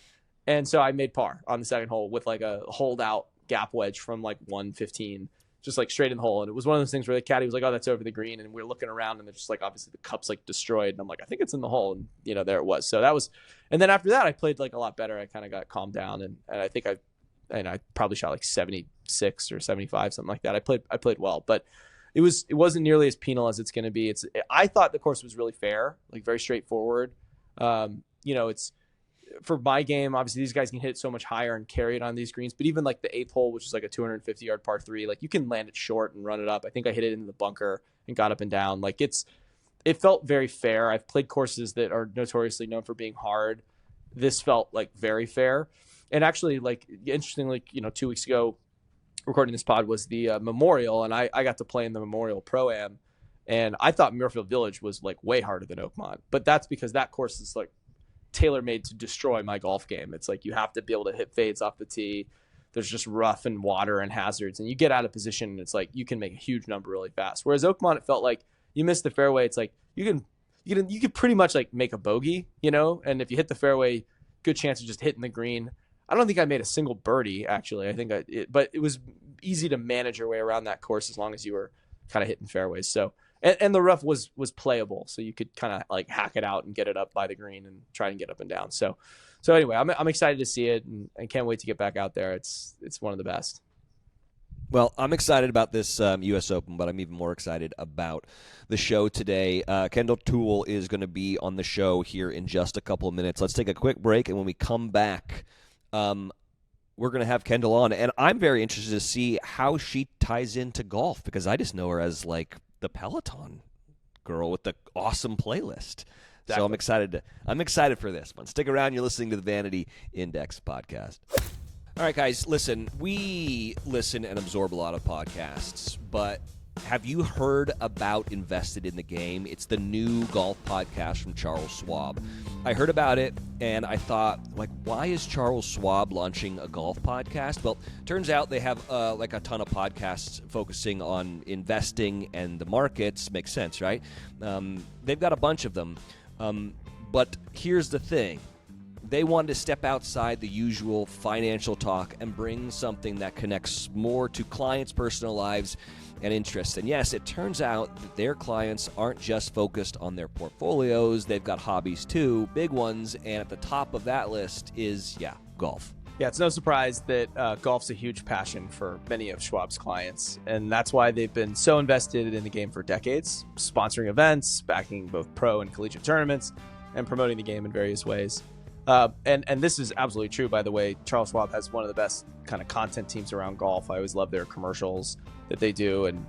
And so I made par on the second hole with like a hold out gap wedge from like 115, just like straight in the hole. And it was one of those things where the caddy was like, "Oh, that's over the green." And we're looking around, and it's just like, obviously the cup's like destroyed. And I'm like, "I think it's in the hole." And there it was. So that was, and then after that I played like a lot better. I kind of got calmed down, and I think I probably shot like 76 or 75, something like that. I played well, but it wasn't nearly as penal as it's going to be. I thought the course was really fair, like very straightforward. It's, for my game, obviously these guys can hit it so much higher and carry it on these greens, but even like the 8th hole, which is like a 250-yard par 3, like you can land it short and run it up. I think I hit it into the bunker and got up and down. Like it felt very fair. I've played courses that are notoriously known for being hard. This felt like very fair. And actually, like, interestingly, 2 weeks ago, recording this pod was the Memorial, and I got to play in the Memorial Pro-Am, and I thought Muirfield Village was like way harder than Oakmont, but that's because that course is like tailor-made to destroy my golf game. It's like you have to be able to hit fades off the tee. There's just rough and water and hazards, and you get out of position, and it's like you can make a huge number really fast. Whereas Oakmont, it felt like you missed the fairway. It's like you could pretty much like make a bogey, and if you hit the fairway, good chance of just hitting the green. I don't think I made a single birdie, actually. I think but it was easy to manage your way around that course as long as you were kind of hitting fairways. So, and the rough was playable, so you could kind of like hack it out and get it up by the green and try and get up and down. So anyway, I'm excited to see it and can't wait to get back out there. It's one of the best. Well, I'm excited about this U.S. Open, but I'm even more excited about the show today. Kendall Toole is going to be on the show here in just a couple of minutes. Let's take a quick break, and when we come back, we're going to have Kendall on. And I'm very interested to see how she ties into golf, because I just know her as like the Peloton girl with the awesome playlist. Exactly. So I'm excited for this one. Stick around. You're listening to the Vanity Index podcast. All right, guys, listen. We listen and absorb a lot of podcasts, but have you heard about Invested in the Game? It's the new golf podcast from Charles Schwab. I heard about it, and I thought, like, why is Charles Schwab launching a golf podcast? Well, turns out they have, like, a ton of podcasts focusing on investing and the markets. Makes sense, right? They've got a bunch of them. But here's the thing. They wanted to step outside the usual financial talk and bring something that connects more to clients' personal lives and interests. And yes, it turns out that their clients aren't just focused on their portfolios. They've got hobbies too, big ones. And at the top of that list is, golf. Yeah, it's no surprise that golf's a huge passion for many of Schwab's clients. And that's why they've been so invested in the game for decades, sponsoring events, backing both pro and collegiate tournaments, and promoting the game in various ways. And this is absolutely true, by the way. Charles Schwab has one of the best kind of content teams around golf. I always love their commercials that they do and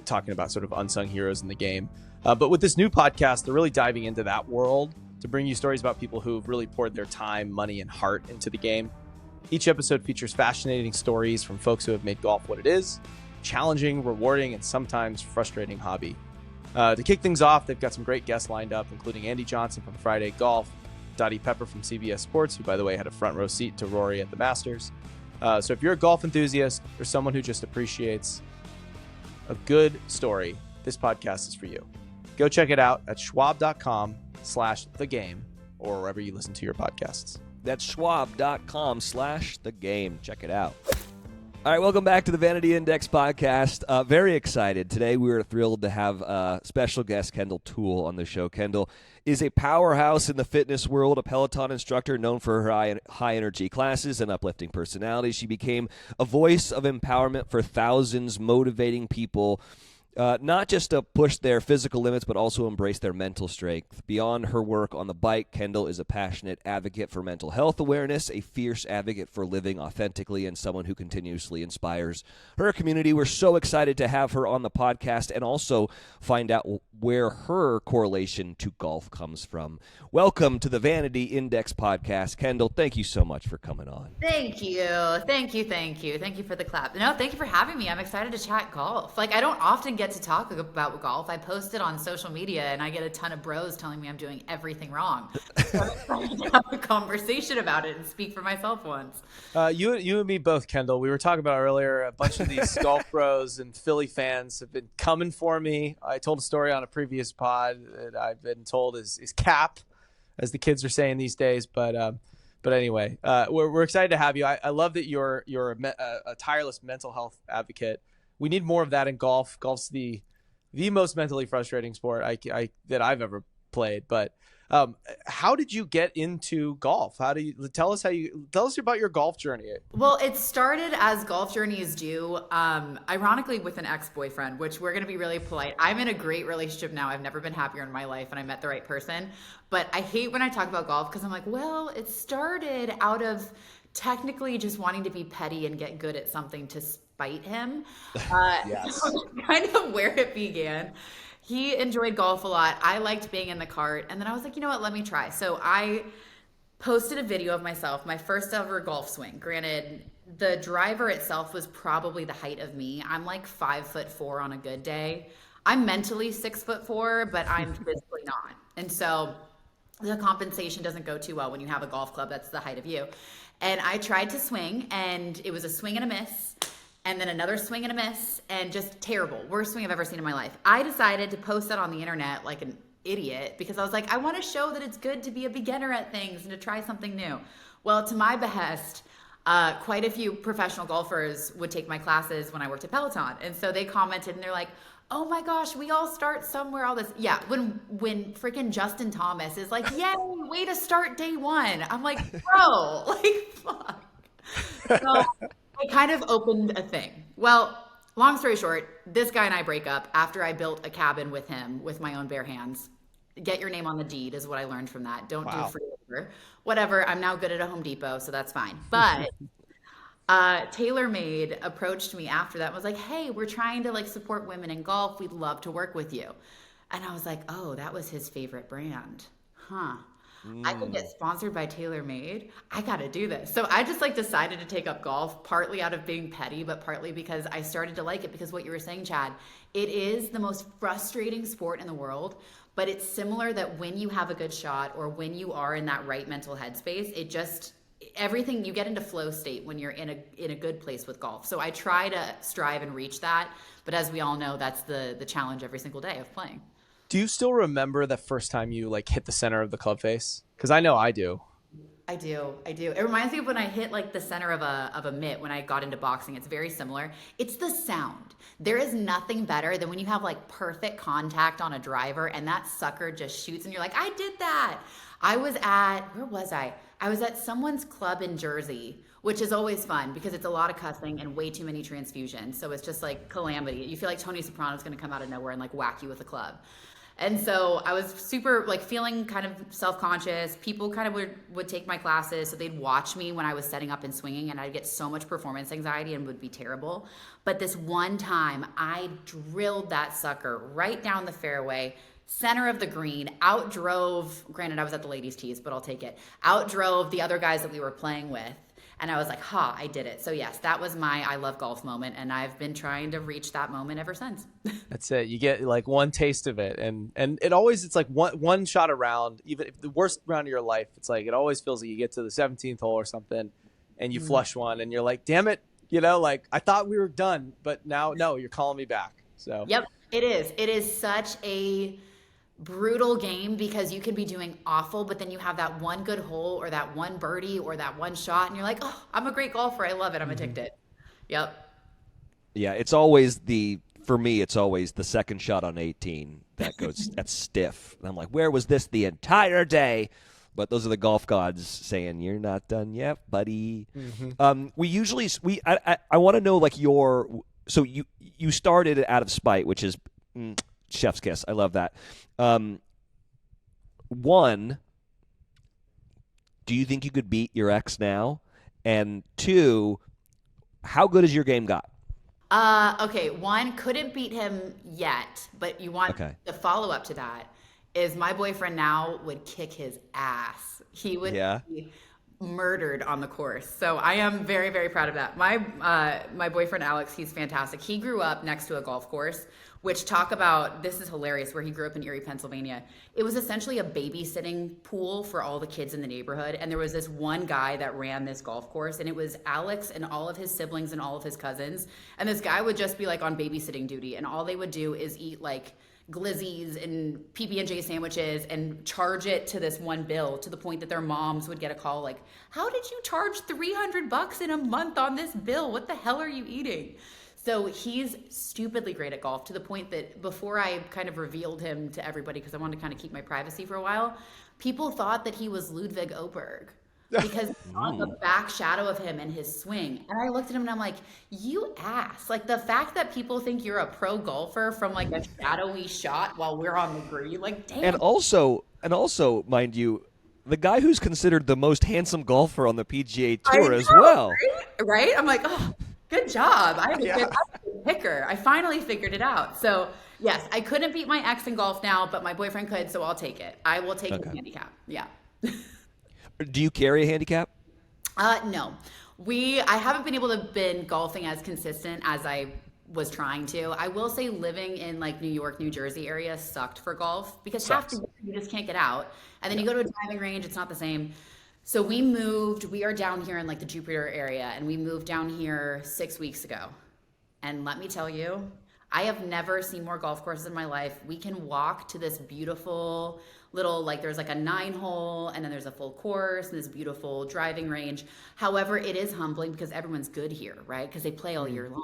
talking about sort of unsung heroes in the game. But with this new podcast, they're really diving into that world to bring you stories about people who've really poured their time, money, and heart into the game. Each episode features fascinating stories from folks who have made golf what it is, challenging, rewarding, and sometimes frustrating hobby. To kick things off, they've got some great guests lined up, including Andy Johnson from Friday Golf, Dottie Pepper from CBS Sports, who, by the way, had a front row seat to Rory at the Masters. So if you're a golf enthusiast or someone who just appreciates a good story, this podcast is for you. Go check it out at schwab.com/thegame or wherever you listen to your podcasts. That's schwab.com/thegame. Check it out. All right, welcome back to the Vanity Index podcast. Very excited. Today we were thrilled to have special guest Kendall Toole on the show. Kendall is a powerhouse in the fitness world, a Peloton instructor known for her high-energy classes and uplifting personality. She became a voice of empowerment for thousands, motivating people not just to push their physical limits, but also embrace their mental strength. Beyond her work on the bike, Kendall is a passionate advocate for mental health awareness, a fierce advocate for living authentically, and someone who continuously inspires her community. We're so excited to have her on the podcast and also find out where her correlation to golf comes from. Welcome to the Vanity Index podcast. Kendall, thank you so much for coming on. Thank you. Thank you for the clap. No, thank you for having me. I'm excited to chat golf. Like, I don't often get to talk about golf. I post it on social media and I get a ton of bros telling me I'm doing everything wrong. So I'm excited to have a conversation about it and speak for myself once. You and me both, Kendall. We were talking about earlier, a bunch of these golf bros and Philly fans have been coming for me. I told a story on a previous pod that I've been told is cap, as the kids are saying these days. But anyway, we're excited to have you. I love that you're a tireless mental health advocate. We need more of that in golf. Golf's the most mentally frustrating sport that I've ever played. But how did you get into golf? Tell us about your golf journey? Well, it started as golf journeys do, ironically with an ex-boyfriend, which we're going to be really polite. I'm in a great relationship now. I've never been happier in my life, and I met the right person. But I hate when I talk about golf because I'm like, well, it started out of technically just wanting to be petty and get good at something to spite him. Yes. So kind of where it began. He enjoyed golf a lot. I liked being in the cart. And then I was like, you know what, let me try. So I posted a video of myself, my first ever golf swing. Granted, the driver itself was probably the height of me. I'm like 5'4" on a good day. I'm mentally 6'4", but I'm physically not. And so the compensation doesn't go too well when you have a golf club that's the height of you. And I tried to swing, and it was a swing and a miss, and then another swing and a miss, and just terrible. Worst swing I've ever seen in my life. I decided to post that on the internet like an idiot because I was like, I want to show that it's good to be a beginner at things and to try something new. Well, to my behest, quite a few professional golfers would take my classes when I worked at Peloton. And so they commented and they're like, oh my gosh, we all start somewhere, all this. Yeah, when freaking Justin Thomas is like, yay, way to start day one. I'm like, bro, like, fuck. So it kind of opened a thing. Well, long story short, this guy and I break up after I built a cabin with him with my own bare hands. Get your name on the deed is what I learned from that. Don't do free labor. Whatever, I'm now good at a Home Depot, so that's fine. But TaylorMade approached me after that and was like, hey, we're trying to like support women in golf. We'd love to work with you. And I was like, oh, that was his favorite brand. Huh. I could get sponsored by TaylorMade. I got to do this. So I just like decided to take up golf, partly out of being petty, but partly because I started to like it because what you were saying, Chad, it is the most frustrating sport in the world, but it's similar that when you have a good shot or when you are in that right mental headspace, it just, everything, you get into flow state when you're in a good place with golf. So I try to strive and reach that. But as we all know, that's the challenge every single day of playing. Do you still remember the first time you like hit the center of the club face? Because I know I do. I do. It reminds me of when I hit like the center of a mitt when I got into boxing. It's very similar. It's the sound. There is nothing better than when you have like perfect contact on a driver and that sucker just shoots and you're like, I did that. Where was I? I was at someone's club in Jersey, which is always fun because it's a lot of cussing and way too many transfusions. So it's just like calamity. You feel like Tony Soprano's going to come out of nowhere and like whack you with a club. And so I was super like feeling kind of self-conscious. People kind of would take my classes. So they'd watch me when I was setting up and swinging and I'd get so much performance anxiety and would be terrible. But this one time I drilled that sucker right down the fairway, center of the green, outdrove, granted I was at the ladies' tees, but I'll take it, outdrove the other guys that we were playing with. And I was like, I did it. So yes, that was my I love golf moment. And I've been trying to reach that moment ever since. That's it. You get like one taste of it. And it's like one shot around, even if the worst round of your life, it's like, it always feels like you get to the 17th hole or something and you flush one and you're like, damn it. You know, like I thought we were done, but now, no, you're calling me back. So yep, it is. It is such a brutal game because you could be doing awful, but then you have that one good hole or that one birdie or that one shot and you're like, oh, I'm a great golfer. I love it. I'm addicted. Yep. Yeah, it's always for me, it's always the second shot on 18 that goes, that's stiff. And I'm like, where was this the entire day? But those are the golf gods saying, you're not done yet, buddy. I want to know like so you started out of spite, which is chef's kiss. I love that. One, do you think you could beat your ex now? And two, how good has your game got? Okay. One, couldn't beat him yet, but you want the follow up to that is my boyfriend now would kick his ass. He would be murdered on the course. So I am very, very proud of that. My boyfriend, Alex, he's fantastic. He grew up next to a golf course, which this is hilarious, where he grew up in Erie, Pennsylvania. It was essentially a babysitting pool for all the kids in the neighborhood. And there was this one guy that ran this golf course, and it was Alex and all of his siblings and all of his cousins. And this guy would just be like on babysitting duty. And all they would do is eat like glizzies and PB&J sandwiches and charge it to this one bill, to the point that their moms would get a call like, how did you charge $300 in a month on this bill? What the hell are you eating? So he's stupidly great at golf, to the point that before I kind of revealed him to everybody, because I wanted to kind of keep my privacy for a while, people thought that he was Ludwig Oberg because on the back shadow of him and his swing. And I looked at him and I'm like, you ass. Like the fact that people think you're a pro golfer from like a shadowy shot while we're on the green, like damn. And also, mind you, the guy who's considered the most handsome golfer on the PGA Tour as well. Right? I'm like, oh, good job. I'm a good picker. I finally figured it out. So yes, I couldn't beat my ex in golf now, but my boyfriend could, so I'll take it. I will take the handicap. Yeah. Do you carry a handicap? No. I haven't been able to been golfing as consistent as I was trying to. I will say living in like New York, New Jersey area sucked for golf because half the year you just can't get out. And then you go to a driving range, it's not the same. So we are down here in like the Jupiter area, and we moved down here 6 weeks ago. And let me tell you, I have never seen more golf courses in my life. We can walk to this beautiful little, like there's like a 9-hole, and then there's a full course and this beautiful driving range. However, it is humbling because everyone's good here, right? Because they play all year long.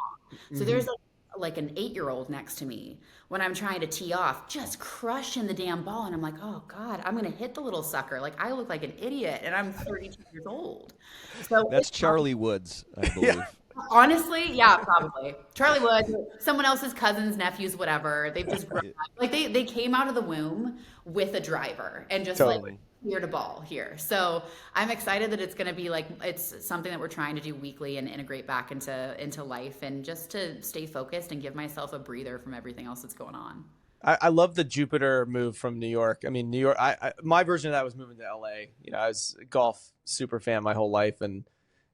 So there's like an 8-year-old next to me when I'm trying to tee off, just crushing the damn ball. And I'm like, oh God, I'm going to hit the little sucker. Like I look like an idiot and I'm 32 years old. So That's Charlie Woods, I believe. honestly, yeah, probably. Charlie Wood, someone else's cousins, nephews, whatever. They've just grown up. Like they came out of the womb with a driver and just like here to ball here. So I'm excited that it's going to be like it's something that we're trying to do weekly and integrate back into life, and just to stay focused and give myself a breather from everything else that's going on. I love the Jupiter move from New York. I mean, New York. My version of that was moving to LA. You know, I was a golf super fan my whole life, and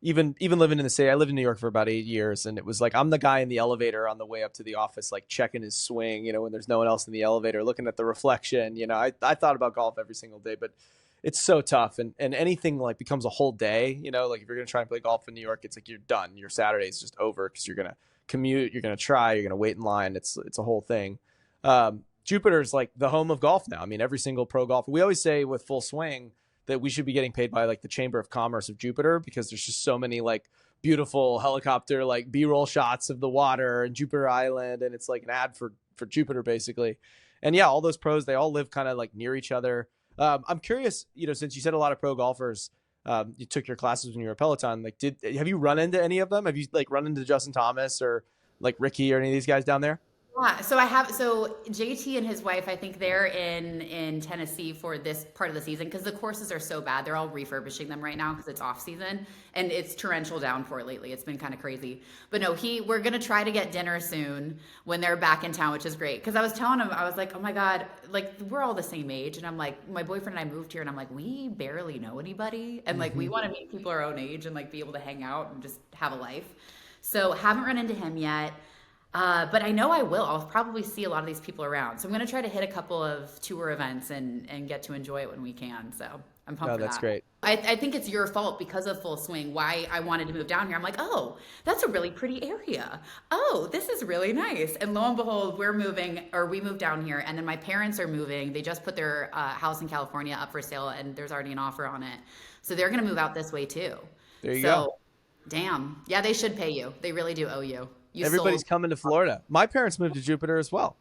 even living in the city, I lived in New York for about 8 years, and it was like I'm the guy in the elevator on the way up to the office, like checking his swing, you know, when there's no one else in the elevator, looking at the reflection. You know, I thought about golf every single day, but it's so tough, and anything like becomes a whole day. You know, like if you're gonna try and play golf in New York, it's like you're done. Your Saturday is just over because you're gonna commute, you're gonna try, you're gonna wait in line. It's a whole thing. Jupiter's like the home of golf now. I mean, every single pro golfer. We always say with Full Swing that we should be getting paid by like the Chamber of Commerce of Jupiter, because there's just so many like beautiful helicopter like B-roll shots of the water and Jupiter Island, and it's like an ad for Jupiter basically. And yeah, all those pros, they all live kind of like near each other. I'm curious, you know, since you said a lot of pro golfers, you took your classes when you were a Peloton, like have you run into any of them? Have you like run into Justin Thomas or like Ricky or any of these guys down there? Yeah, so JT and his wife, I think they're in Tennessee for this part of the season because the courses are so bad. They're all refurbishing them right now because it's off season, and it's torrential downpour lately. It's been kind of crazy. But no, we're going to try to get dinner soon when they're back in town, which is great. Because I was telling him, I was like, oh my God, like we're all the same age. And I'm like, my boyfriend and I moved here, and I'm like, we barely know anybody. And like, we want to meet people our own age and like be able to hang out and just have a life. So haven't run into him yet. But I know I will. I'll probably see a lot of these people around. So I'm going to try to hit a couple of tour events and get to enjoy it when we can. So I'm pumped for that. That's great. I think it's your fault because of Full Swing, why I wanted to move down here. I'm like, oh, that's a really pretty area. Oh, this is really nice. And lo and behold, we moved down here. And then my parents are moving. They just put their house in California up for sale, and there's already an offer on it. So they're going to move out this way too. There you go. Damn. Yeah, they should pay you. They really do owe you. Everybody's coming to Florida. My parents moved to Jupiter as well.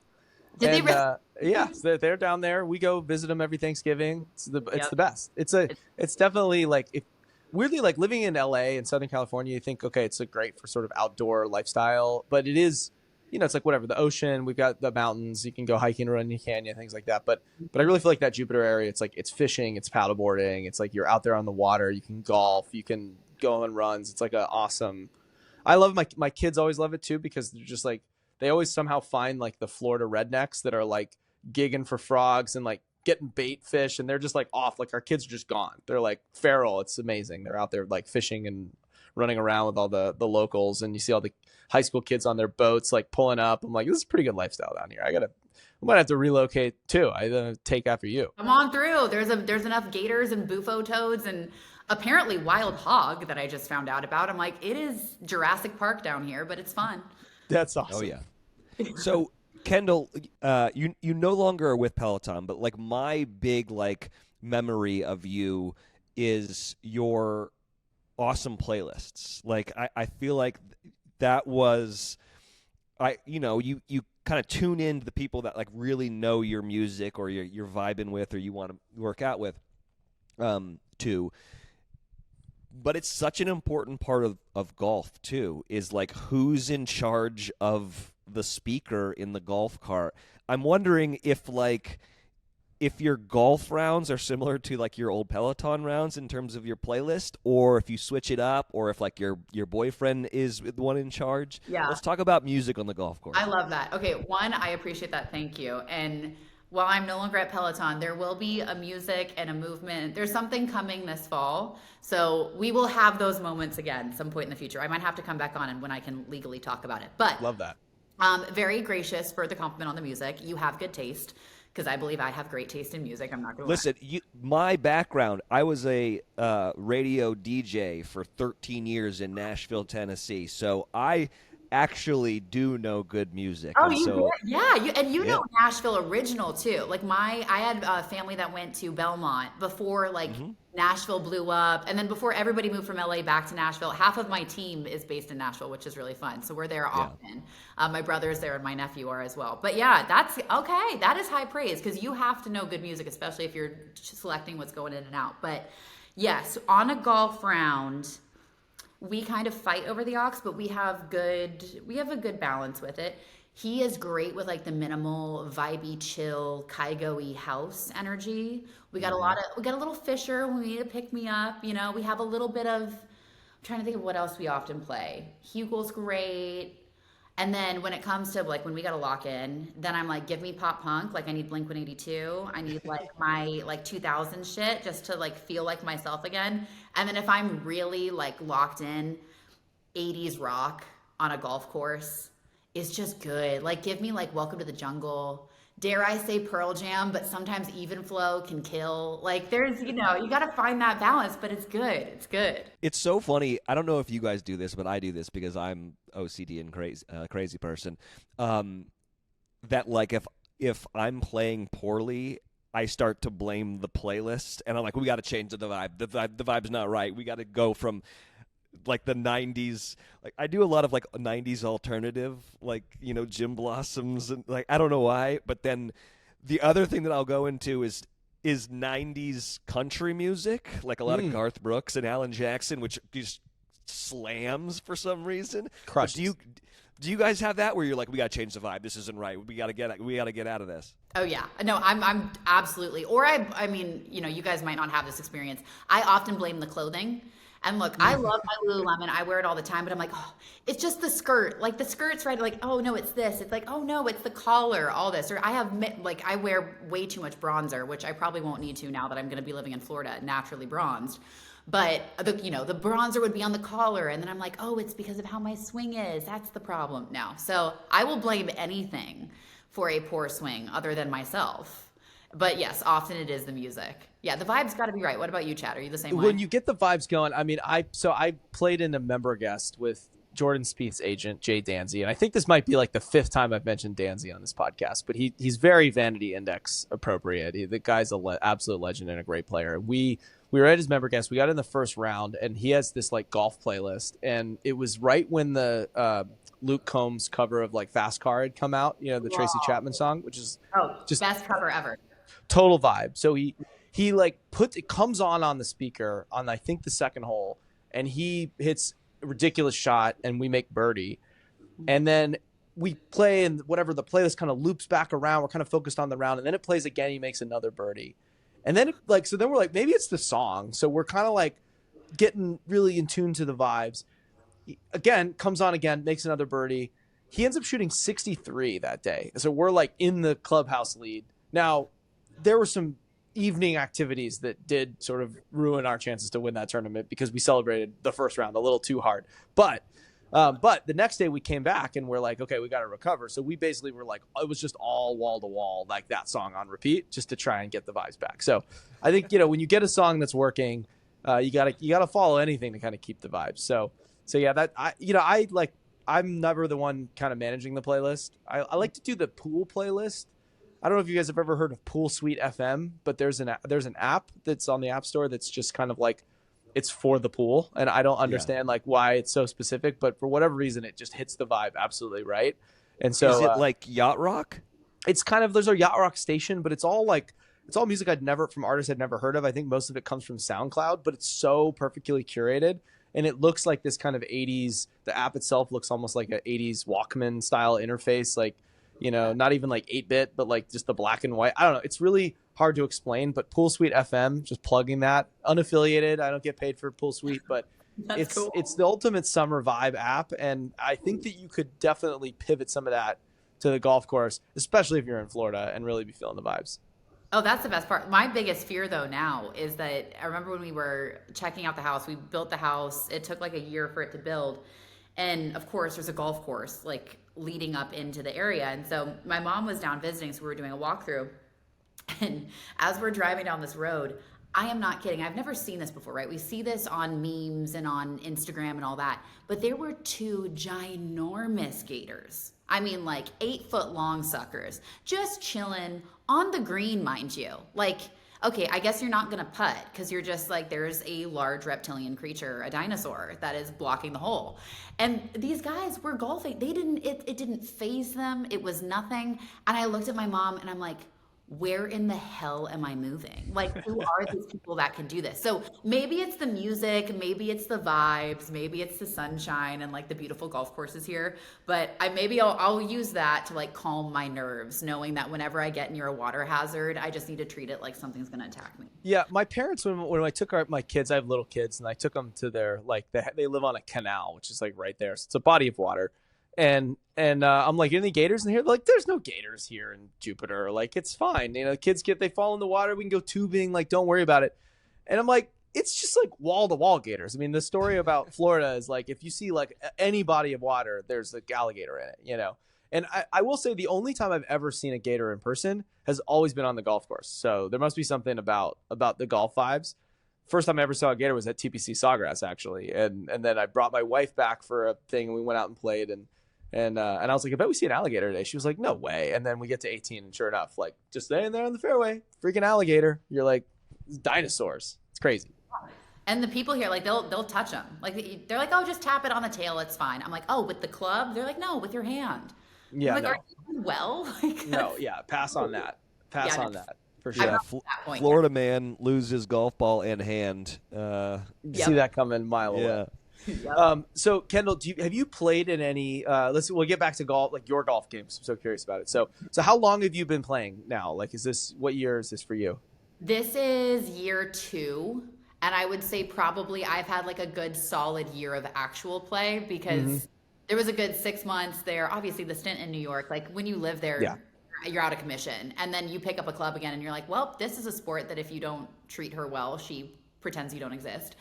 Did they really? Yeah, so they're down there. We go visit them every Thanksgiving. It's the best. It's definitely like weirdly like living in LA in Southern California. You think okay, it's great for sort of outdoor lifestyle, but it is, you know, it's like whatever, the ocean. We've got the mountains. You can go hiking around the canyon, things like that. But I really feel like that Jupiter area. It's like it's fishing, it's paddleboarding. It's like you're out there on the water. You can golf. You can go on runs. It's like an awesome. I love my kids always love it too, because they're just like, they always somehow find like the Florida rednecks that are like gigging for frogs and like getting bait fish. And they're just like off, like our kids are just gone. They're like feral. It's amazing. They're out there like fishing and running around with all the locals. And you see all the high school kids on their boats, like pulling up. I'm like, this is a pretty good lifestyle down here. I might have to relocate too. I take after you. Come on through. There's enough gators and bufo toads and apparently wild hog that I just found out about. I'm like, it is Jurassic Park down here, but it's fun. That's awesome. Oh yeah. So Kendall, you no longer are with Peloton, but like my big like memory of you is your awesome playlists. Like I feel like that was, you kind of tune in to the people that like really know your music or you're vibing with or you want to work out with, too. But it's such an important part of golf too, is like who's in charge of the speaker in the golf cart. I'm wondering if your golf rounds are similar to like your old Peloton rounds in terms of your playlist, or if you switch it up, or if like your boyfriend is the one in charge. Yeah. Let's talk about music on the golf course. I love that. Okay, one, I appreciate that. Thank you. And while I'm no longer at Peloton, there will be a music and a movement. There's something coming this fall. So we will have those moments again some point in the future. I might have to come back on and when I can legally talk about it. But Love that. Very gracious for the compliment on the music. You have good taste, because I believe I have great taste in music. I'm not going to Listen, my background, I was a radio DJ for 13 years in Nashville, Tennessee. So I actually do know good music. Oh, and you so, did? Yeah, you know Nashville original too. Like I had a family that went to Belmont before like Nashville blew up, and then before everybody moved from LA back to Nashville. Half of my team is based in Nashville, which is really fun. So we're there often. My brother's there and my nephew are as well. But yeah, that's okay. That is high praise, because you have to know good music, especially if you're selecting what's going in and out. But yes, on a golf round, we kind of fight over the aux, but we have a good balance with it. He is great with like the minimal, vibey, chill, Kygo-y house energy. We got a little Fisher when we need to pick me up. You know, we have a little bit of, I'm trying to think of what else we often play. Hugel's great. And then when it comes to like when we got to lock in, then I'm like, give me pop punk. Like I need Blink 182. I need like my like 2000 shit just to like feel like myself again. And then if I'm really like locked in, 80s rock on a golf course is just good. Like give me like Welcome to the Jungle. Dare I say Pearl Jam, but sometimes Even Flow can kill. Like there's, you got to find that balance, but it's good. It's good. it's so funny. I don't know if you guys do this, but I do this because I'm OCD and crazy person. That like if I'm playing poorly, I start to blame the playlist, and I'm like, we got to change the vibe. The vibe's not right. We got to go from like the 90s. Like I do a lot of like 90s alternative, like Jim Blossoms, and like I don't know why, but then the other thing that I'll go into is 90s country music, like a lot of Garth Brooks and Alan Jackson, which just slams for some reason. Crushed. Do you guys have that where you're like, we got to change the vibe? This isn't right. We got to get out of this. Oh yeah, no, I'm absolutely. Or I mean, you guys might not have this experience. I often blame the clothing. And look, I love my Lululemon. I wear it all the time, but I'm like, oh, it's just the skirt. Like the skirt's right. Like, oh no, it's this. It's like, oh no, it's the collar. All this. Or I wear way too much bronzer, which I probably won't need to now that I'm going to be living in Florida, naturally bronzed. But the bronzer would be on the collar, and then I'm like, oh, it's because of how my swing is. That's the problem now. So I will blame anything for a poor swing other than myself. But yes, often it is the music. Yeah, the vibe's got to be right. What about you, Chad? Are you the same way? When you get the vibes going, I mean, I played in a member guest with Jordan Spieth's agent, Jay Danzy, and I think this might be like the 5th time I've mentioned Danzy on this podcast, but he's very Vanity Index appropriate. The guy's an absolute legend and a great player. We were at his member guest. We got in the first round, and he has this like golf playlist, and it was right when the Luke Combs cover of like Fast Car had come out, the Tracy Chapman song, which is just best cover ever. Total vibe. So he like it comes on the speaker on I think the second hole, and he hits a ridiculous shot, and we make birdie, and then we play, and whatever, the playlist kind of loops back around. We're kind of focused on the round, and then it plays again. He makes another birdie, and then then we're like, maybe it's the song. So we're kind of like getting really in tune to the vibes. He, again, comes on again, makes another birdie. He ends up shooting 63 that day. So we're like in the clubhouse lead. Now, there were some evening activities that did sort of ruin our chances to win that tournament because we celebrated the first round a little too hard. But the next day we came back and we're like, okay, we got to recover. So we basically were like, it was just all wall to wall, like that song on repeat, just to try and get the vibes back. So I think, when you get a song that's working, you gotta follow anything to kind of keep the vibes. So yeah, that I'm never the one kind of managing the playlist. I like to do the pool playlist. I don't know if you guys have ever heard of Pool Suite FM, but there's an app that's on the App Store that's just kind of like, it's for the pool, and I don't understand like why it's so specific, but for whatever reason it just hits the vibe absolutely right. And so is it like yacht rock? It's kind of, there's a yacht rock station, but it's all music from artists I'd never heard of. I think most of it comes from SoundCloud, but it's so perfectly curated, and it looks like this kind of 80s. The app itself looks almost like an 80s Walkman style interface, like not even like 8-bit, but like just the black and white. I don't know. It's really hard to explain, but Pool Suite FM, just plugging that, unaffiliated. I don't get paid for Pool Suite, but it's cool. It's the ultimate summer vibe app. And I think that you could definitely pivot some of that to the golf course, especially if you're in Florida, and really be feeling the vibes. Oh, that's the best part. My biggest fear though now is that I remember when we were checking out the house, we built the house. It took like a year for it to build. And of course, there's a golf course like leading up into the area. And so my mom was down visiting, so we were doing a walkthrough. And as we're driving down this road, I am not kidding. I've never seen this before, right? We see this on memes and on Instagram and all that. But there were two ginormous gators. I mean, like 8-foot long suckers, just chilling on the green, mind you. Like, okay, I guess you're not going to putt because you're just like, there's a large reptilian creature, a dinosaur that is blocking the hole. And these guys were golfing. It didn't faze them. It was nothing. And I looked at my mom and I'm like, where in the hell am I moving? Like, who are these people that can do this? So maybe it's the music, maybe it's the vibes, maybe it's the sunshine and like the beautiful golf courses here. But I'll use that to like calm my nerves, knowing that whenever I get near a water hazard, I just need to treat it like something's going to attack me. Yeah, my parents, when I took my kids, I have little kids, and I took them to their, like, they live on a canal, which is like right there. So it's a body of water. And I'm like, any gators in here? They're like, there's no gators here in Jupiter. Like, it's fine. You know, kids they fall in the water. We can go tubing. Like, don't worry about it. And I'm like, it's just like wall to wall gators. I mean, the story about Florida is like, if you see like any body of water, there's an alligator in it, you know? And I will say the only time I've ever seen a gator in person has always been on the golf course. So there must be something about the golf vibes. First time I ever saw a gator was at TPC Sawgrass, actually. And then I brought my wife back for a thing, and we went out and played, and I was like, I bet we see an alligator today. She was like, no way. And then we get to 18, and sure enough, like, just laying there on the fairway, freaking alligator. You're like, dinosaurs. It's crazy. And the people here, like, they'll touch them. Like, they're like, oh, just tap it on the tail. It's fine. I'm like, oh, with the club? They're like, no, with your hand. Yeah, like, no. are you doing well? Like, No, yeah, pass on that. Pass on that. For sure. Yeah, Florida man loses golf ball and hand. See that coming a mile away. So Kendall, have you played in any? We'll get back to golf, like your golf games. I'm so curious about it. So how long have you been playing now? Like, what year is this for you? This is year 2, and I would say probably I've had like a good solid year of actual play because there was a good 6 months there. Obviously, the stint in New York, like when you live there, you're out of commission, and then you pick up a club again, and you're like, well, this is a sport that if you don't treat her well, she pretends you don't exist.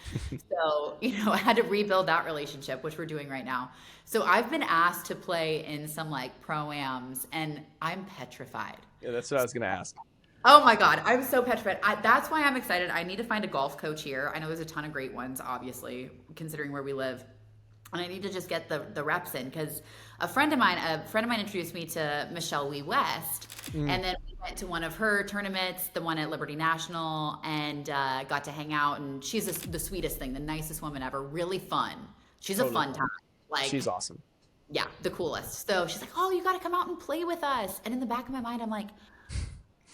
So, I had to rebuild that relationship, which we're doing right now. So I've been asked to play in some like pro-ams, and I'm petrified. Yeah, that's what I was going to ask. Oh my God, I'm so petrified. That's why I'm excited. I need to find a golf coach here. I know there's a ton of great ones, obviously, considering where we live. And I need to just get the reps in, because a friend of mine introduced me to Michelle Lee West, and then we went to one of her tournaments, the one at Liberty National, and got to hang out. And she's the sweetest thing, the nicest woman ever, really fun. She's totally a fun time. Like, she's awesome. Yeah, the coolest. So she's like, "Oh, you got to come out and play with us." And in the back of my mind, I'm like,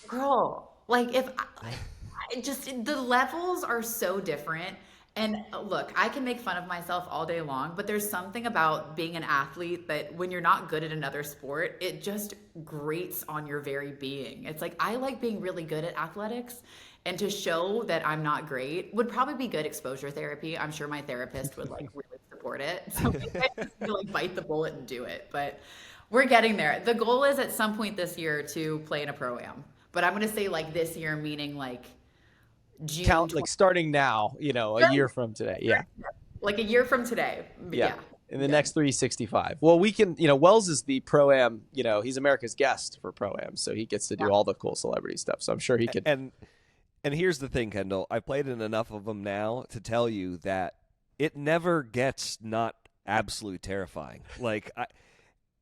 "Girl, like if I just the levels are so different." And look, I can make fun of myself all day long, but there's something about being an athlete that when you're not good at another sport, it just grates on your very being. It's like, I like being really good at athletics, and to show that I'm not great would probably be good exposure therapy. I'm sure my therapist would like really support it. So I just need to like bite the bullet and do it, but we're getting there. The goal is at some point this year to play in a pro-am, but I'm going to say like this year, meaning like June count, like starting now, a year from today. Yeah. Like a year from today. Yeah. In the next 365. Well, we can, Wells is the pro-am, he's America's guest for pro-am. So he gets to do all the cool celebrity stuff. So I'm sure he could. And here's the thing, Kendall, I've played in enough of them now to tell you that it never gets not absolutely terrifying.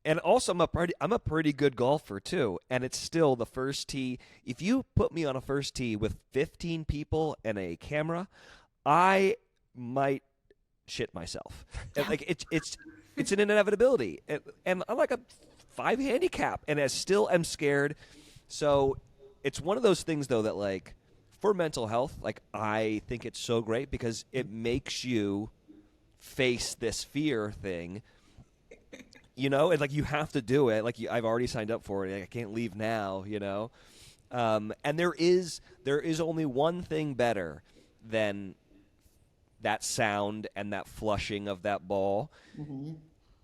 And also, I'm a pretty good golfer too, and it's still the first tee. If you put me on a first tee with 15 people and a camera, I might shit myself. Like it's an inevitability, and I'm like a 5 handicap, and I still am scared. So it's one of those things though that like for mental health, like I think it's so great because it makes you face this fear thing. And like you have to do it. Like I've already signed up for it. Like, I can't leave now. And there is only one thing better than that sound and that flushing of that ball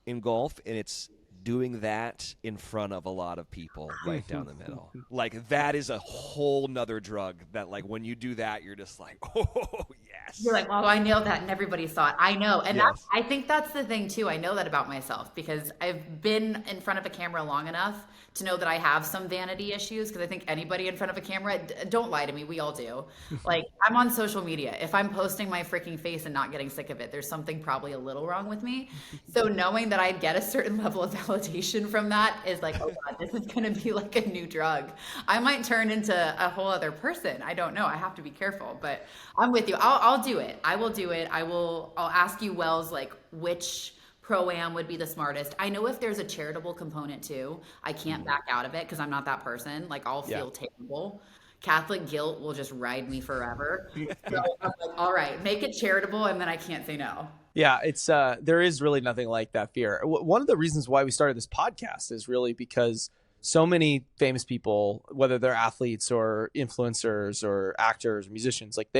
in golf, and it's doing that in front of a lot of people right down the middle. Like, that is a whole nother drug that, like, when you do that, you're just like, oh, yes. You're like, well, I nailed that, and everybody saw it. I know. And Yes. I think that's the thing, too. I know that about myself because I've been in front of a camera long enough to know that I have some vanity issues, because I think anybody in front of a camera, don't lie to me, we all do. Like, I'm on social media. If I'm posting my freaking face and not getting sick of it, there's something probably a little wrong with me. So knowing that I get a certain level of validation from that is like, oh God, this is going to be like a new drug. I might turn into a whole other person. I don't know. I have to be careful, but I'm with you. I'll do it. I will do it. I'll ask you, Wells, like, which pro-am would be the smartest. I know if there's a charitable component too, I can't back out of it because I'm not that person. Like, I'll feel terrible. Catholic guilt will just ride me forever. So I'm like, all right, make it charitable, and then I can't say no. Yeah, it's there is really nothing like that fear. One of the reasons why we started this podcast is really because so many famous people, whether they're athletes or influencers or actors or musicians, like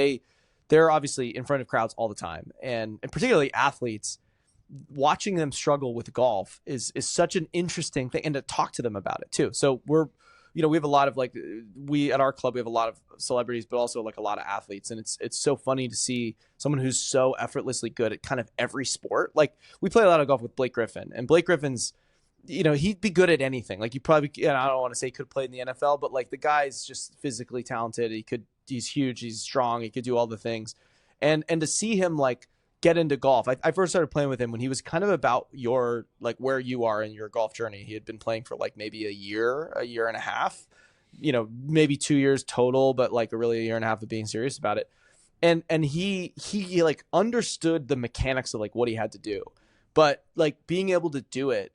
they're obviously in front of crowds all the time, and particularly athletes. Watching them struggle with golf is such an interesting thing, and to talk to them about it too. So we have a lot of at our club, we have a lot of celebrities, but also like a lot of athletes. And it's so funny to see someone who's so effortlessly good at kind of every sport. Like, we play a lot of golf with Blake Griffin, and Blake Griffin's, he'd be good at anything. Like, I don't want to say he could play in the NFL, but like, the guy's just physically talented. He's huge, he's strong, he could do all the things. And to see him like get into golf. I first started playing with him when he was kind of about your, like, where you are in your golf journey. He had been playing for like maybe a year and a half, maybe 2 years total, but like really a year and a half of being serious about it. And he like understood the mechanics of like what he had to do, but like being able to do it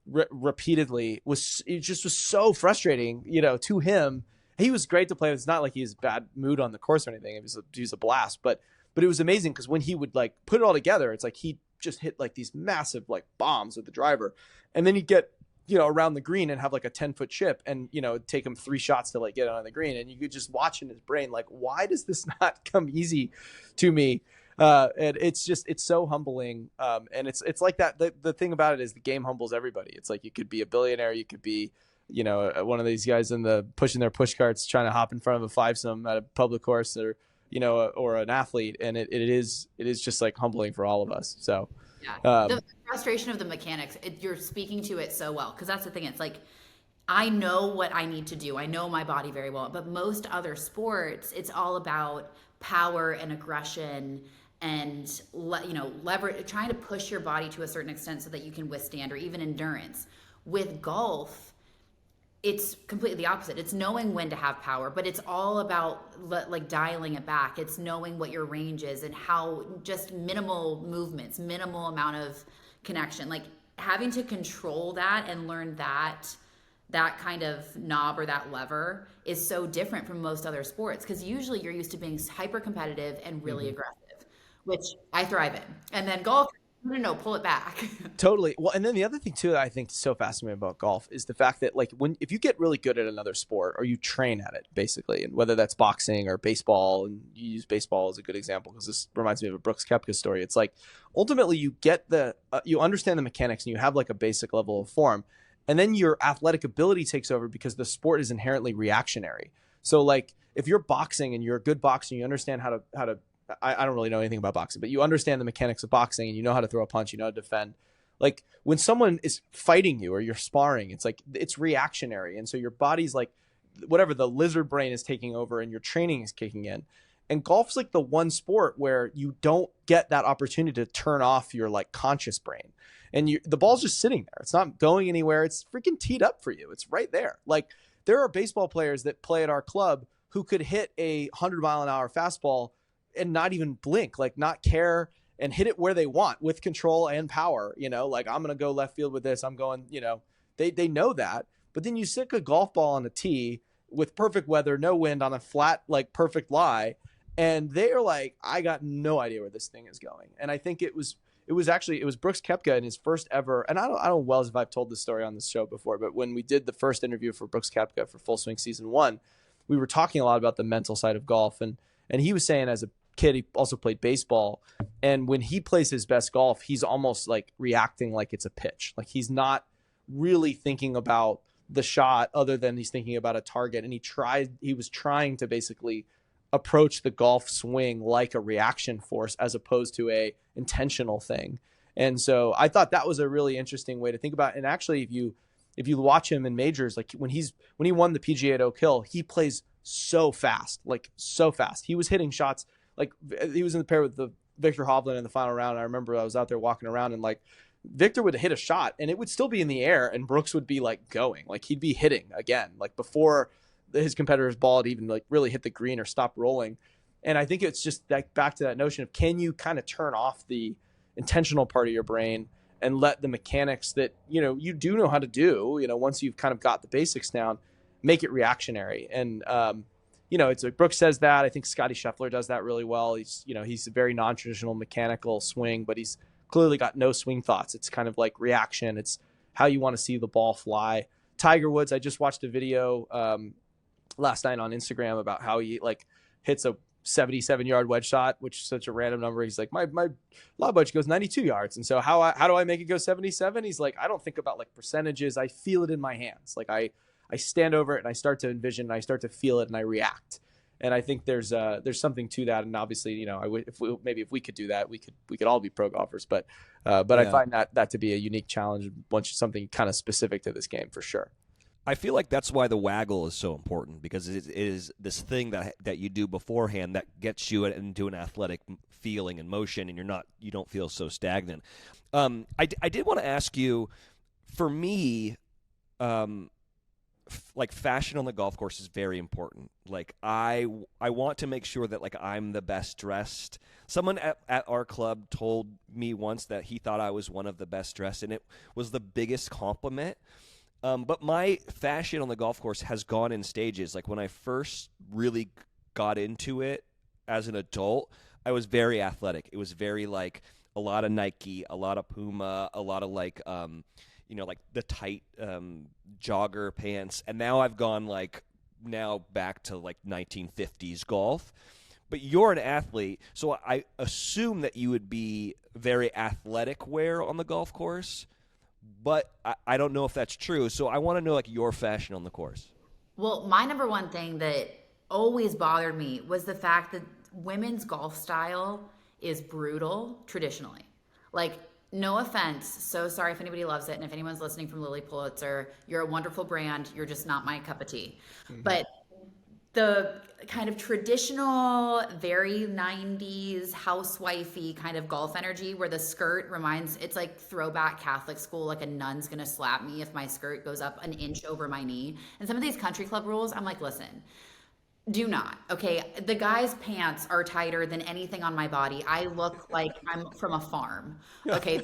repeatedly was so frustrating, to him. He was great to play with. It's not like he was bad mood on the course or anything. He was a blast, but it was amazing because when he would like put it all together, it's like he just hit like these massive like bombs with the driver, and then he'd get around the green and have like a 10-foot chip, and it'd take him 3 shots to like get on the green, and you could just watch in his brain like, why does this not come easy to me? And it's so humbling, and it's like that. The thing about it is the game humbles everybody. It's like you could be a billionaire, you could be one of these guys pushing their push carts trying to hop in front of a fivesome at a public course, or an athlete, and it is just like humbling for all of us. So the frustration of the mechanics, you're speaking to it so well, because that's the thing. It's like, I know what I need to do, I know my body very well, but most other sports, it's all about power and aggression and leverage, trying to push your body to a certain extent so that you can withstand, or even endurance. With golf, it's completely the opposite. It's knowing when to have power, but it's all about like dialing it back. It's knowing what your range is and how just minimal movements, minimal amount of connection, like having to control that and learn that kind of knob or that lever is so different from most other sports. Because usually you're used to being hyper competitive and really aggressive, which I thrive in. And then golf, no, pull it back. Totally. Well, and then the other thing too that I think is so fascinating about golf is the fact that like if you get really good at another sport, or you train at it basically, and whether that's boxing or baseball, and you use baseball as a good example because this reminds me of a Brooks Koepka story. It's like ultimately you get you understand the mechanics and you have like a basic level of form, and then your athletic ability takes over because the sport is inherently reactionary. So like if you're boxing and you're a good boxer, you understand how to I don't really know anything about boxing, but you understand the mechanics of boxing and you know how to throw a punch, you know how to defend. Like when someone is fighting you or you're sparring, it's like it's reactionary. And so your body's like whatever, the lizard brain is taking over and your training is kicking in. And golf's like the one sport where you don't get that opportunity to turn off your like conscious brain. And the ball's just sitting there. It's not going anywhere. It's freaking teed up for you. It's right there. Like there are baseball players that play at our club who could hit a 100-mile-an-hour fastball and not even blink, like not care, and hit it where they want with control and power. Like I'm going to go left field with this. I'm going, they know that. But then you stick a golf ball on a tee with perfect weather, no wind, on a flat, like perfect lie. And they are like, I got no idea where this thing is going. And I think it was Brooks Koepka in his first ever, and I don't know, Wells, if I've told this story on this show before, but when we did the first interview for Brooks Koepka for Full Swing Season 1, we were talking a lot about the mental side of golf. And he was saying as a kid, he also played baseball. And when he plays his best golf, he's almost like reacting like it's a pitch. Like he's not really thinking about the shot other than he's thinking about a target. And he was trying to basically approach the golf swing like a reaction force as opposed to a intentional thing. And so I thought that was a really interesting way to think about it. And actually, if you watch him in majors, like when he won the PGA at Oak Hill, he plays so fast, like so fast. He was hitting shots, like he was in the pair with the Victor Hovland in the final round. I remember I was out there walking around, and like Victor would hit a shot and it would still be in the air, and Brooks would be like going, like he'd be hitting again, like before his competitor's ball had even like really hit the green or stopped rolling. And I think it's just that back to that notion of, can you kind of turn off the intentional part of your brain and let the mechanics that, you know, you do know how to do, you know, once you've kind of got the basics down, make it reactionary. And, you know, it's like Brooks says that. I think Scotty Scheffler does that really well. He's a very non-traditional mechanical swing, but he's clearly got no swing thoughts. It's kind of like reaction. It's how you want to see the ball fly. Tiger Woods, I just watched a video last night on Instagram about how he like hits a 77-yard wedge shot, which is such a random number. He's like, my lob wedge goes 92 yards. And so how do I make it go 77? He's like, I don't think about like percentages. I feel it in my hands. Like I stand over it and I start to envision and I start to feel it and I react. And I think there's something to that. And obviously, you know, if we could do that, we could all be pro golfers. But yeah. I find that to be a unique challenge, something kind of specific to this game for sure. I feel like that's why the waggle is so important, because it is this thing that you do beforehand that gets you into an athletic feeling and motion, and you don't feel so stagnant. I did want to ask you, for me, like fashion on the golf course is very important. Like I want to make sure that like I'm the best dressed. Someone at our club told me once that he thought I was one of the best dressed, and it was the biggest compliment. But my fashion on the golf course has gone in stages. Like when I first really got into it as an adult, I was very athletic. It was very like a lot of Nike, a lot of Puma, a lot of like, like the tight jogger pants. And now I've gone back to like 1950s golf. But you're an athlete, so I assume that you would be very athletic wear on the golf course. But I don't know if that's true. So I want to know like your fashion on the course. Well, my number one thing that always bothered me was the fact that women's golf style is brutal traditionally. Like, no offense. So sorry if anybody loves it. And if anyone's listening from Lily Pulitzer, you're a wonderful brand. You're just not my cup of tea. Mm-hmm. But the kind of traditional, very 90s housewifey kind of golf energy where the skirt it's like throwback Catholic school, like a nun's gonna slap me if my skirt goes up an inch over my knee. And some of these country club rules, I'm like, listen, do not. Okay, the guy's pants are tighter than anything on my body. I look like I'm from a farm. Okay,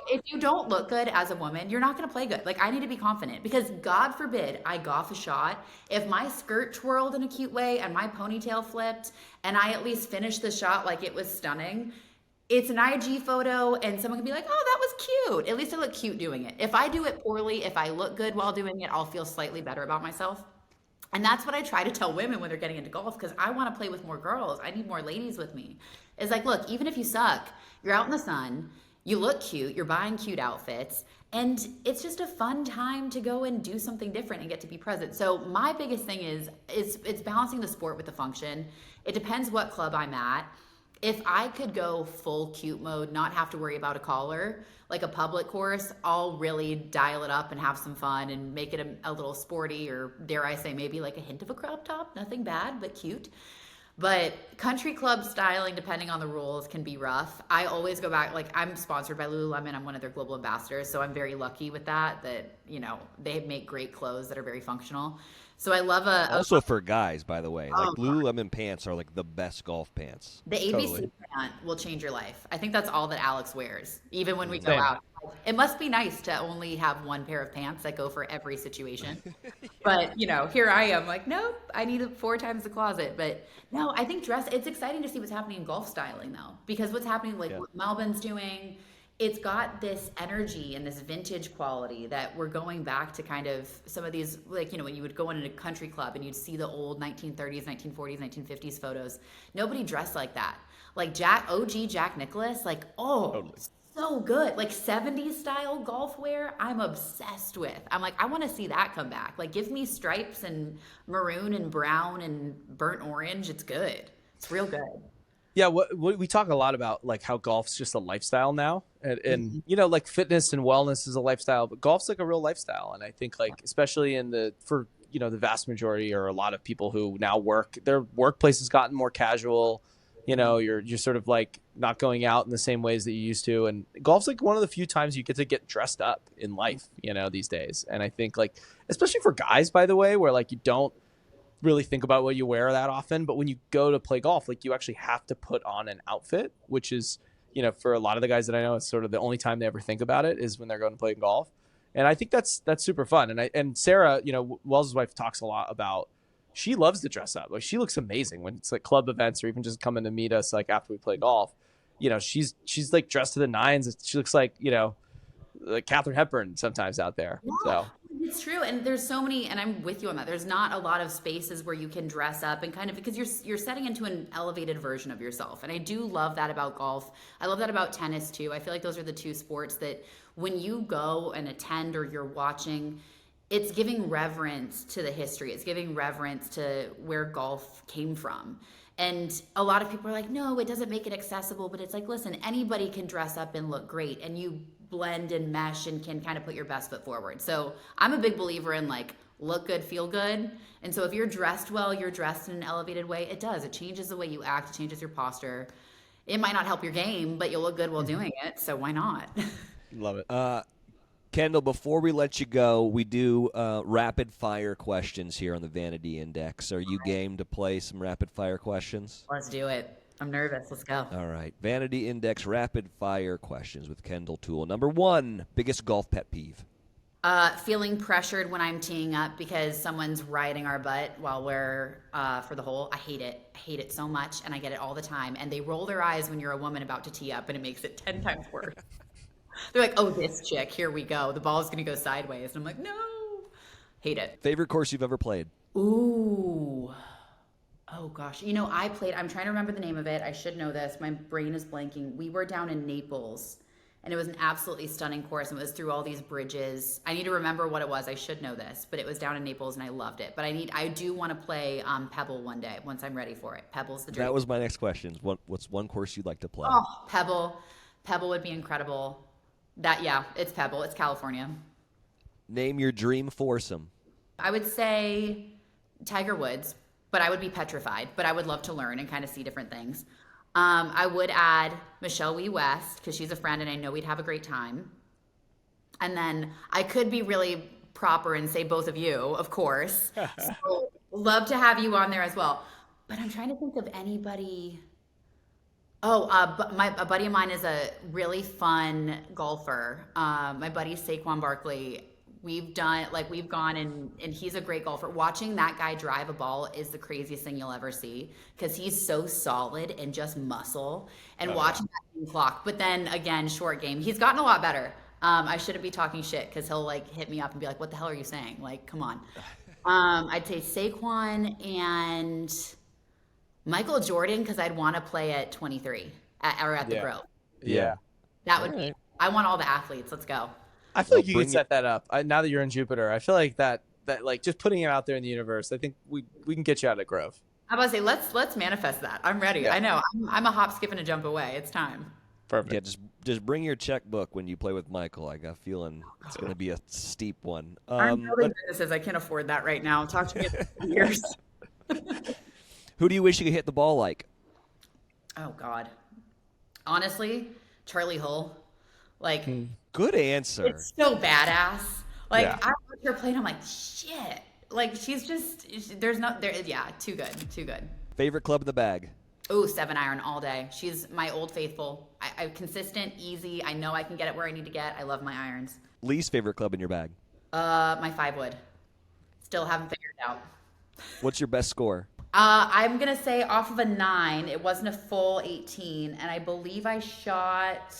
if you don't look good as a woman, you're not going to play good. Like, I need to be confident, because God forbid I golf a shot. If my skirt twirled in a cute way and my ponytail flipped and I at least finished the shot like it was stunning, it's an IG photo and someone can be like, oh, that was cute. At least I look cute doing it. If I do it poorly, if I look good while doing it, I'll feel slightly better about myself. And that's what I try to tell women when they're getting into golf, because I want to play with more girls. I need more ladies with me. It's like, look, even if you suck, you're out in the sun, you look cute, you're buying cute outfits, and it's just a fun time to go and do something different and get to be present. So my biggest thing is it's balancing the sport with the function. It depends what club I'm at. If I could go full cute mode, not have to worry about a collar, like a public course, I'll really dial it up and have some fun and make it a little sporty, or dare I say maybe like a hint of a crop top. Nothing bad, but cute. But country club styling, depending on the rules, can be rough. I always go back, like I'm sponsored by Lululemon. I'm one of their global ambassadors. So I'm very lucky with that, they make great clothes that are very functional. So I love also for guys, by the way, like Lululemon pants are like the best golf pants. The ABC pant will change your life. I think that's all that Alex wears, even when we go out. It must be nice to only have one pair of pants that go for every situation. But, here I am like, nope, I need 4 times the closet. But no, I think it's exciting to see what's happening in golf styling though, because what's happening, what Melbourne's doing, it's got this energy and this vintage quality that we're going back to kind of some of these, like, when you would go in a country club and you'd see the old 1930s, 1940s, 1950s photos. Nobody dressed like that. Like OG Jack Nicklaus, like, totally. so good. Like 70s style golf wear, I'm obsessed with. I'm like, I want to see that come back. Like, give me stripes and maroon and brown and burnt orange. It's good. It's real good. Yeah, what we talk a lot about, like how golf's just a lifestyle now, and you know, like fitness and wellness is a lifestyle, but golf's like a real lifestyle. And I think, like, especially for the vast majority or a lot of people who now work, their workplace has gotten more casual. You know, you're sort of like not going out in the same ways that you used to, and golf's like one of the few times you get to get dressed up in life, these days. And I think, like, especially for guys, by the way, where like you don't really think about what you wear that often, but when you go to play golf, like, you actually have to put on an outfit, which is, for a lot of the guys that I know, it's sort of the only time they ever think about it is when they're going to play golf. And I think that's super fun. And Sarah, Wells' wife, talks a lot about, she loves to dress up. Like, she looks amazing when it's like club events or even just coming to meet us like after we play golf. She's like dressed to the nines. She looks like like Katharine Hepburn sometimes out there. Yeah, so it's true. And there's so many, and I'm with you on that. There's not a lot of spaces where you can dress up and kind of, because you're setting into an elevated version of yourself. And I do love that about golf. I love that about tennis too. I feel like those are the two sports that when you go and attend or you're watching, it's giving reverence to the history. It's giving reverence to where golf came from. And a lot of people are like, no, it doesn't make it accessible. But it's like, listen, anybody can dress up and look great. And you blend and mesh and can kind of put your best foot forward. So I'm a big believer in, like, look good, feel good. And so if you're dressed well, you're dressed in an elevated way, it does. It changes the way you act. It changes your posture. It might not help your game, but you'll look good while doing it. So why not? love it. Kendall, before we let you go, we do rapid fire questions here on the Vanity Index. Are you game to play some rapid fire questions? Let's do it. I'm nervous. Let's go. All right. Vanity Index rapid fire questions with Kendall Toole. Number 1, biggest golf pet peeve. Feeling pressured when I'm teeing up because someone's riding our butt while we're for the hole. I hate it. I hate it so much, and I get it all the time. And they roll their eyes when you're a woman about to tee up, and it makes it 10 times worse. They're like, oh, this chick, here we go. The ball's going to go sideways. And I'm like, no. Hate it. Favorite course you've ever played? Ooh. Oh, gosh. I'm trying to remember the name of it. I should know this. My brain is blanking. We were down in Naples, and it was an absolutely stunning course, and it was through all these bridges. I need to remember what it was. I should know this, but it was down in Naples, and I loved it. But I do want to play Pebble one day once I'm ready for it. Pebble's the dream. That was my next question. What's one course you'd like to play? Oh, Pebble. Pebble would be incredible. It's Pebble. It's California. Name your dream foursome. I would say Tiger Woods, but I would be petrified. But I would love to learn and kind of see different things. I would add Michelle Wee West because she's a friend and I know we'd have a great time. And then I could be really proper and say both of you, of course. So love to have you on there as well. But I'm trying to think of anybody. Oh, a buddy of mine is a really fun golfer. My buddy Saquon Barkley. We've gone and he's a great golfer. Watching that guy drive a ball is the craziest thing you'll ever see because he's so solid and just muscle. And watching that clock, but then again, short game. He's gotten a lot better. I shouldn't be talking shit because he'll like hit me up and be like, "What the hell are you saying? Like, come on." I'd say Saquon and Michael Jordan because I'd want to play at 23 at the Grove. Yeah. That would be. I want all the athletes. Let's go. I feel like you can set that up. Now that you're in Jupiter, I feel like that like just putting it out there in the universe, I think we can get you out of Grove. I was about to say, let's manifest that. I'm ready. Yeah. I know. I'm a hop, skip, and a jump away. It's time. Perfect. Yeah, just bring your checkbook when you play with Michael. I got a feeling it's going to be a steep one. I'm building businesses. I can't afford that right now. Talk to me in years. Who do you wish you could hit the ball like? Oh, God. Honestly, Charlie Hull. Like, good answer. It's so badass. Like, I watch her play and I'm like, shit. Like, she's just, too good. Favorite club in the bag? Oh, 7-iron all day. She's my old faithful. I consistent, easy. I know I can get it where I need to get. I love my irons. Least favorite club in your bag? My 5-wood. Still haven't figured it out. What's your best score? I'm going to say off of a 9. It wasn't a full 18. And I believe I shot,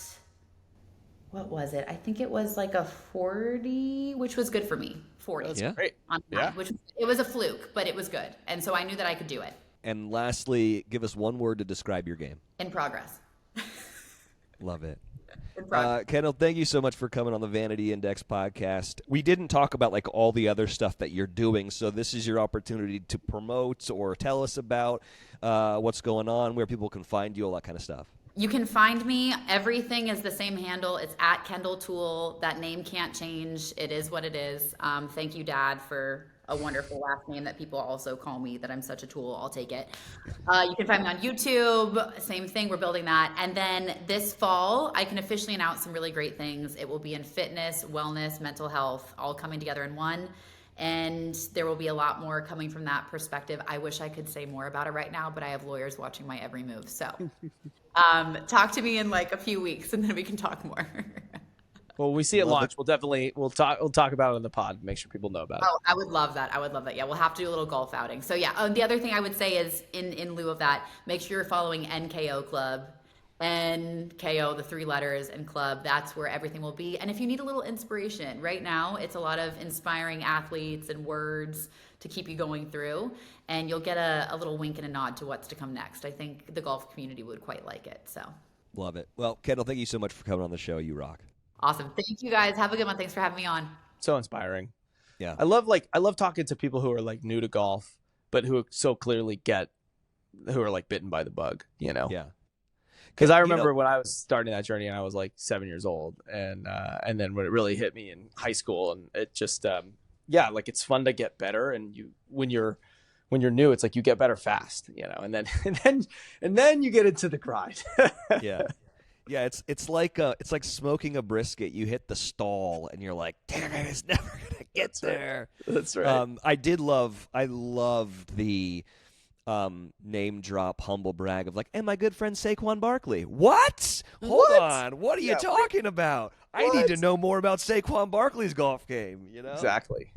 what was it? I think it was like a 40, which was good for me. 40. That's great. It was a fluke, but it was good. And so I knew that I could do it. And lastly, give us one word to describe your game. In progress. Love it. Kendall, thank you so much for coming on the Vanity Index podcast. We didn't talk about like all the other stuff that you're doing, so this is your opportunity to promote or tell us about what's going on, where people can find you, all that kind of stuff. You can find me. Everything is the same handle. It's at Kendall Toole. That name can't change. It is what it is. Thank you, Dad, for a wonderful last name that people also call me, that I'm such a tool. I'll take it. You can find me on YouTube. Same thing. We're building that. And then this fall, I can officially announce some really great things. It will be in fitness, wellness, mental health, all coming together in one. And there will be a lot more coming from that perspective. I wish I could say more about it right now, but I have lawyers watching my every move. So talk to me in like a few weeks and then we can talk more. Well, we see it launch. We'll talk about it on the pod. Make sure people know about it. Oh, I would love that. Yeah, we'll have to do a little golf outing. So yeah, the other thing I would say is in lieu of that, make sure you're following NKO Club. NKO, the 3 letters, and club. That's where everything will be. And if you need a little inspiration, right now it's a lot of inspiring athletes and words to keep you going through. And you'll get a little wink and a nod to what's to come next. I think the golf community would quite like it. So love it. Well, Kendall, thank you so much for coming on the show. You rock. Awesome. Thank you guys. Have a good one. Thanks for having me on. So inspiring. Yeah. I love talking to people who are like new to golf, but who so clearly who are like bitten by the bug, you know? Yeah. Because I remember when I was starting that journey and I was like 7 years old, and then when it really hit me in high school, and it just like it's fun to get better, and when you're new, it's like you get better fast, you know, and then you get into the grind. Yeah. Yeah, it's like smoking a brisket. You hit the stall and you're like, damn it, it's never gonna get there. That's right. I loved the name drop humble brag of like, and my good friend Saquon Barkley. What? Hold on. What are you talking about? I need to know more about Saquon Barkley's golf game, you know? Exactly.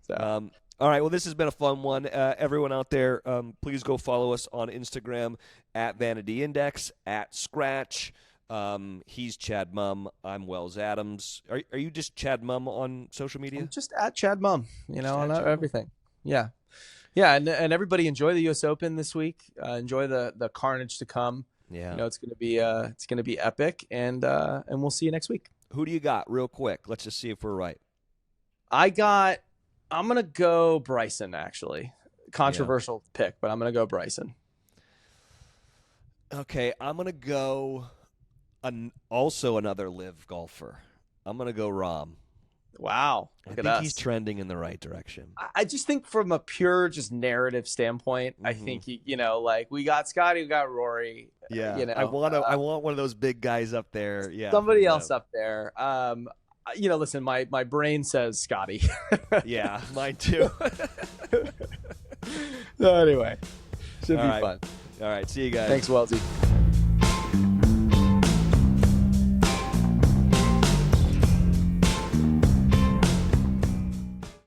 So all right, well, this has been a fun one. Everyone out there, please go follow us on Instagram at Vanity Index, at Skratch. He's Chad Mum. I'm Wells Adams. Are you just Chad Mum on social media? I'm just at Chad Mum, you know, on everything. Yeah. Yeah, and everybody enjoy the U.S. Open this week. Enjoy the carnage to come. Yeah, you know, it's gonna be epic, and we'll see you next week. Who do you got, real quick? Let's just see if we're right. I'm gonna go Bryson. Actually, controversial pick, but I'm gonna go Bryson. Okay, I'm gonna go also another live golfer. I'm gonna go Rahm. Wow. I think he's trending in the right direction. I just think from a pure just narrative standpoint, I think, you know, like we got Scotty, we got Rory. Yeah. You know, I want one of those big guys up there. Yeah. Somebody else up there. You know, listen, my brain says Scotty. Yeah, mine too. So anyway, should be fun. All right. See you guys. Thanks, Wellesley.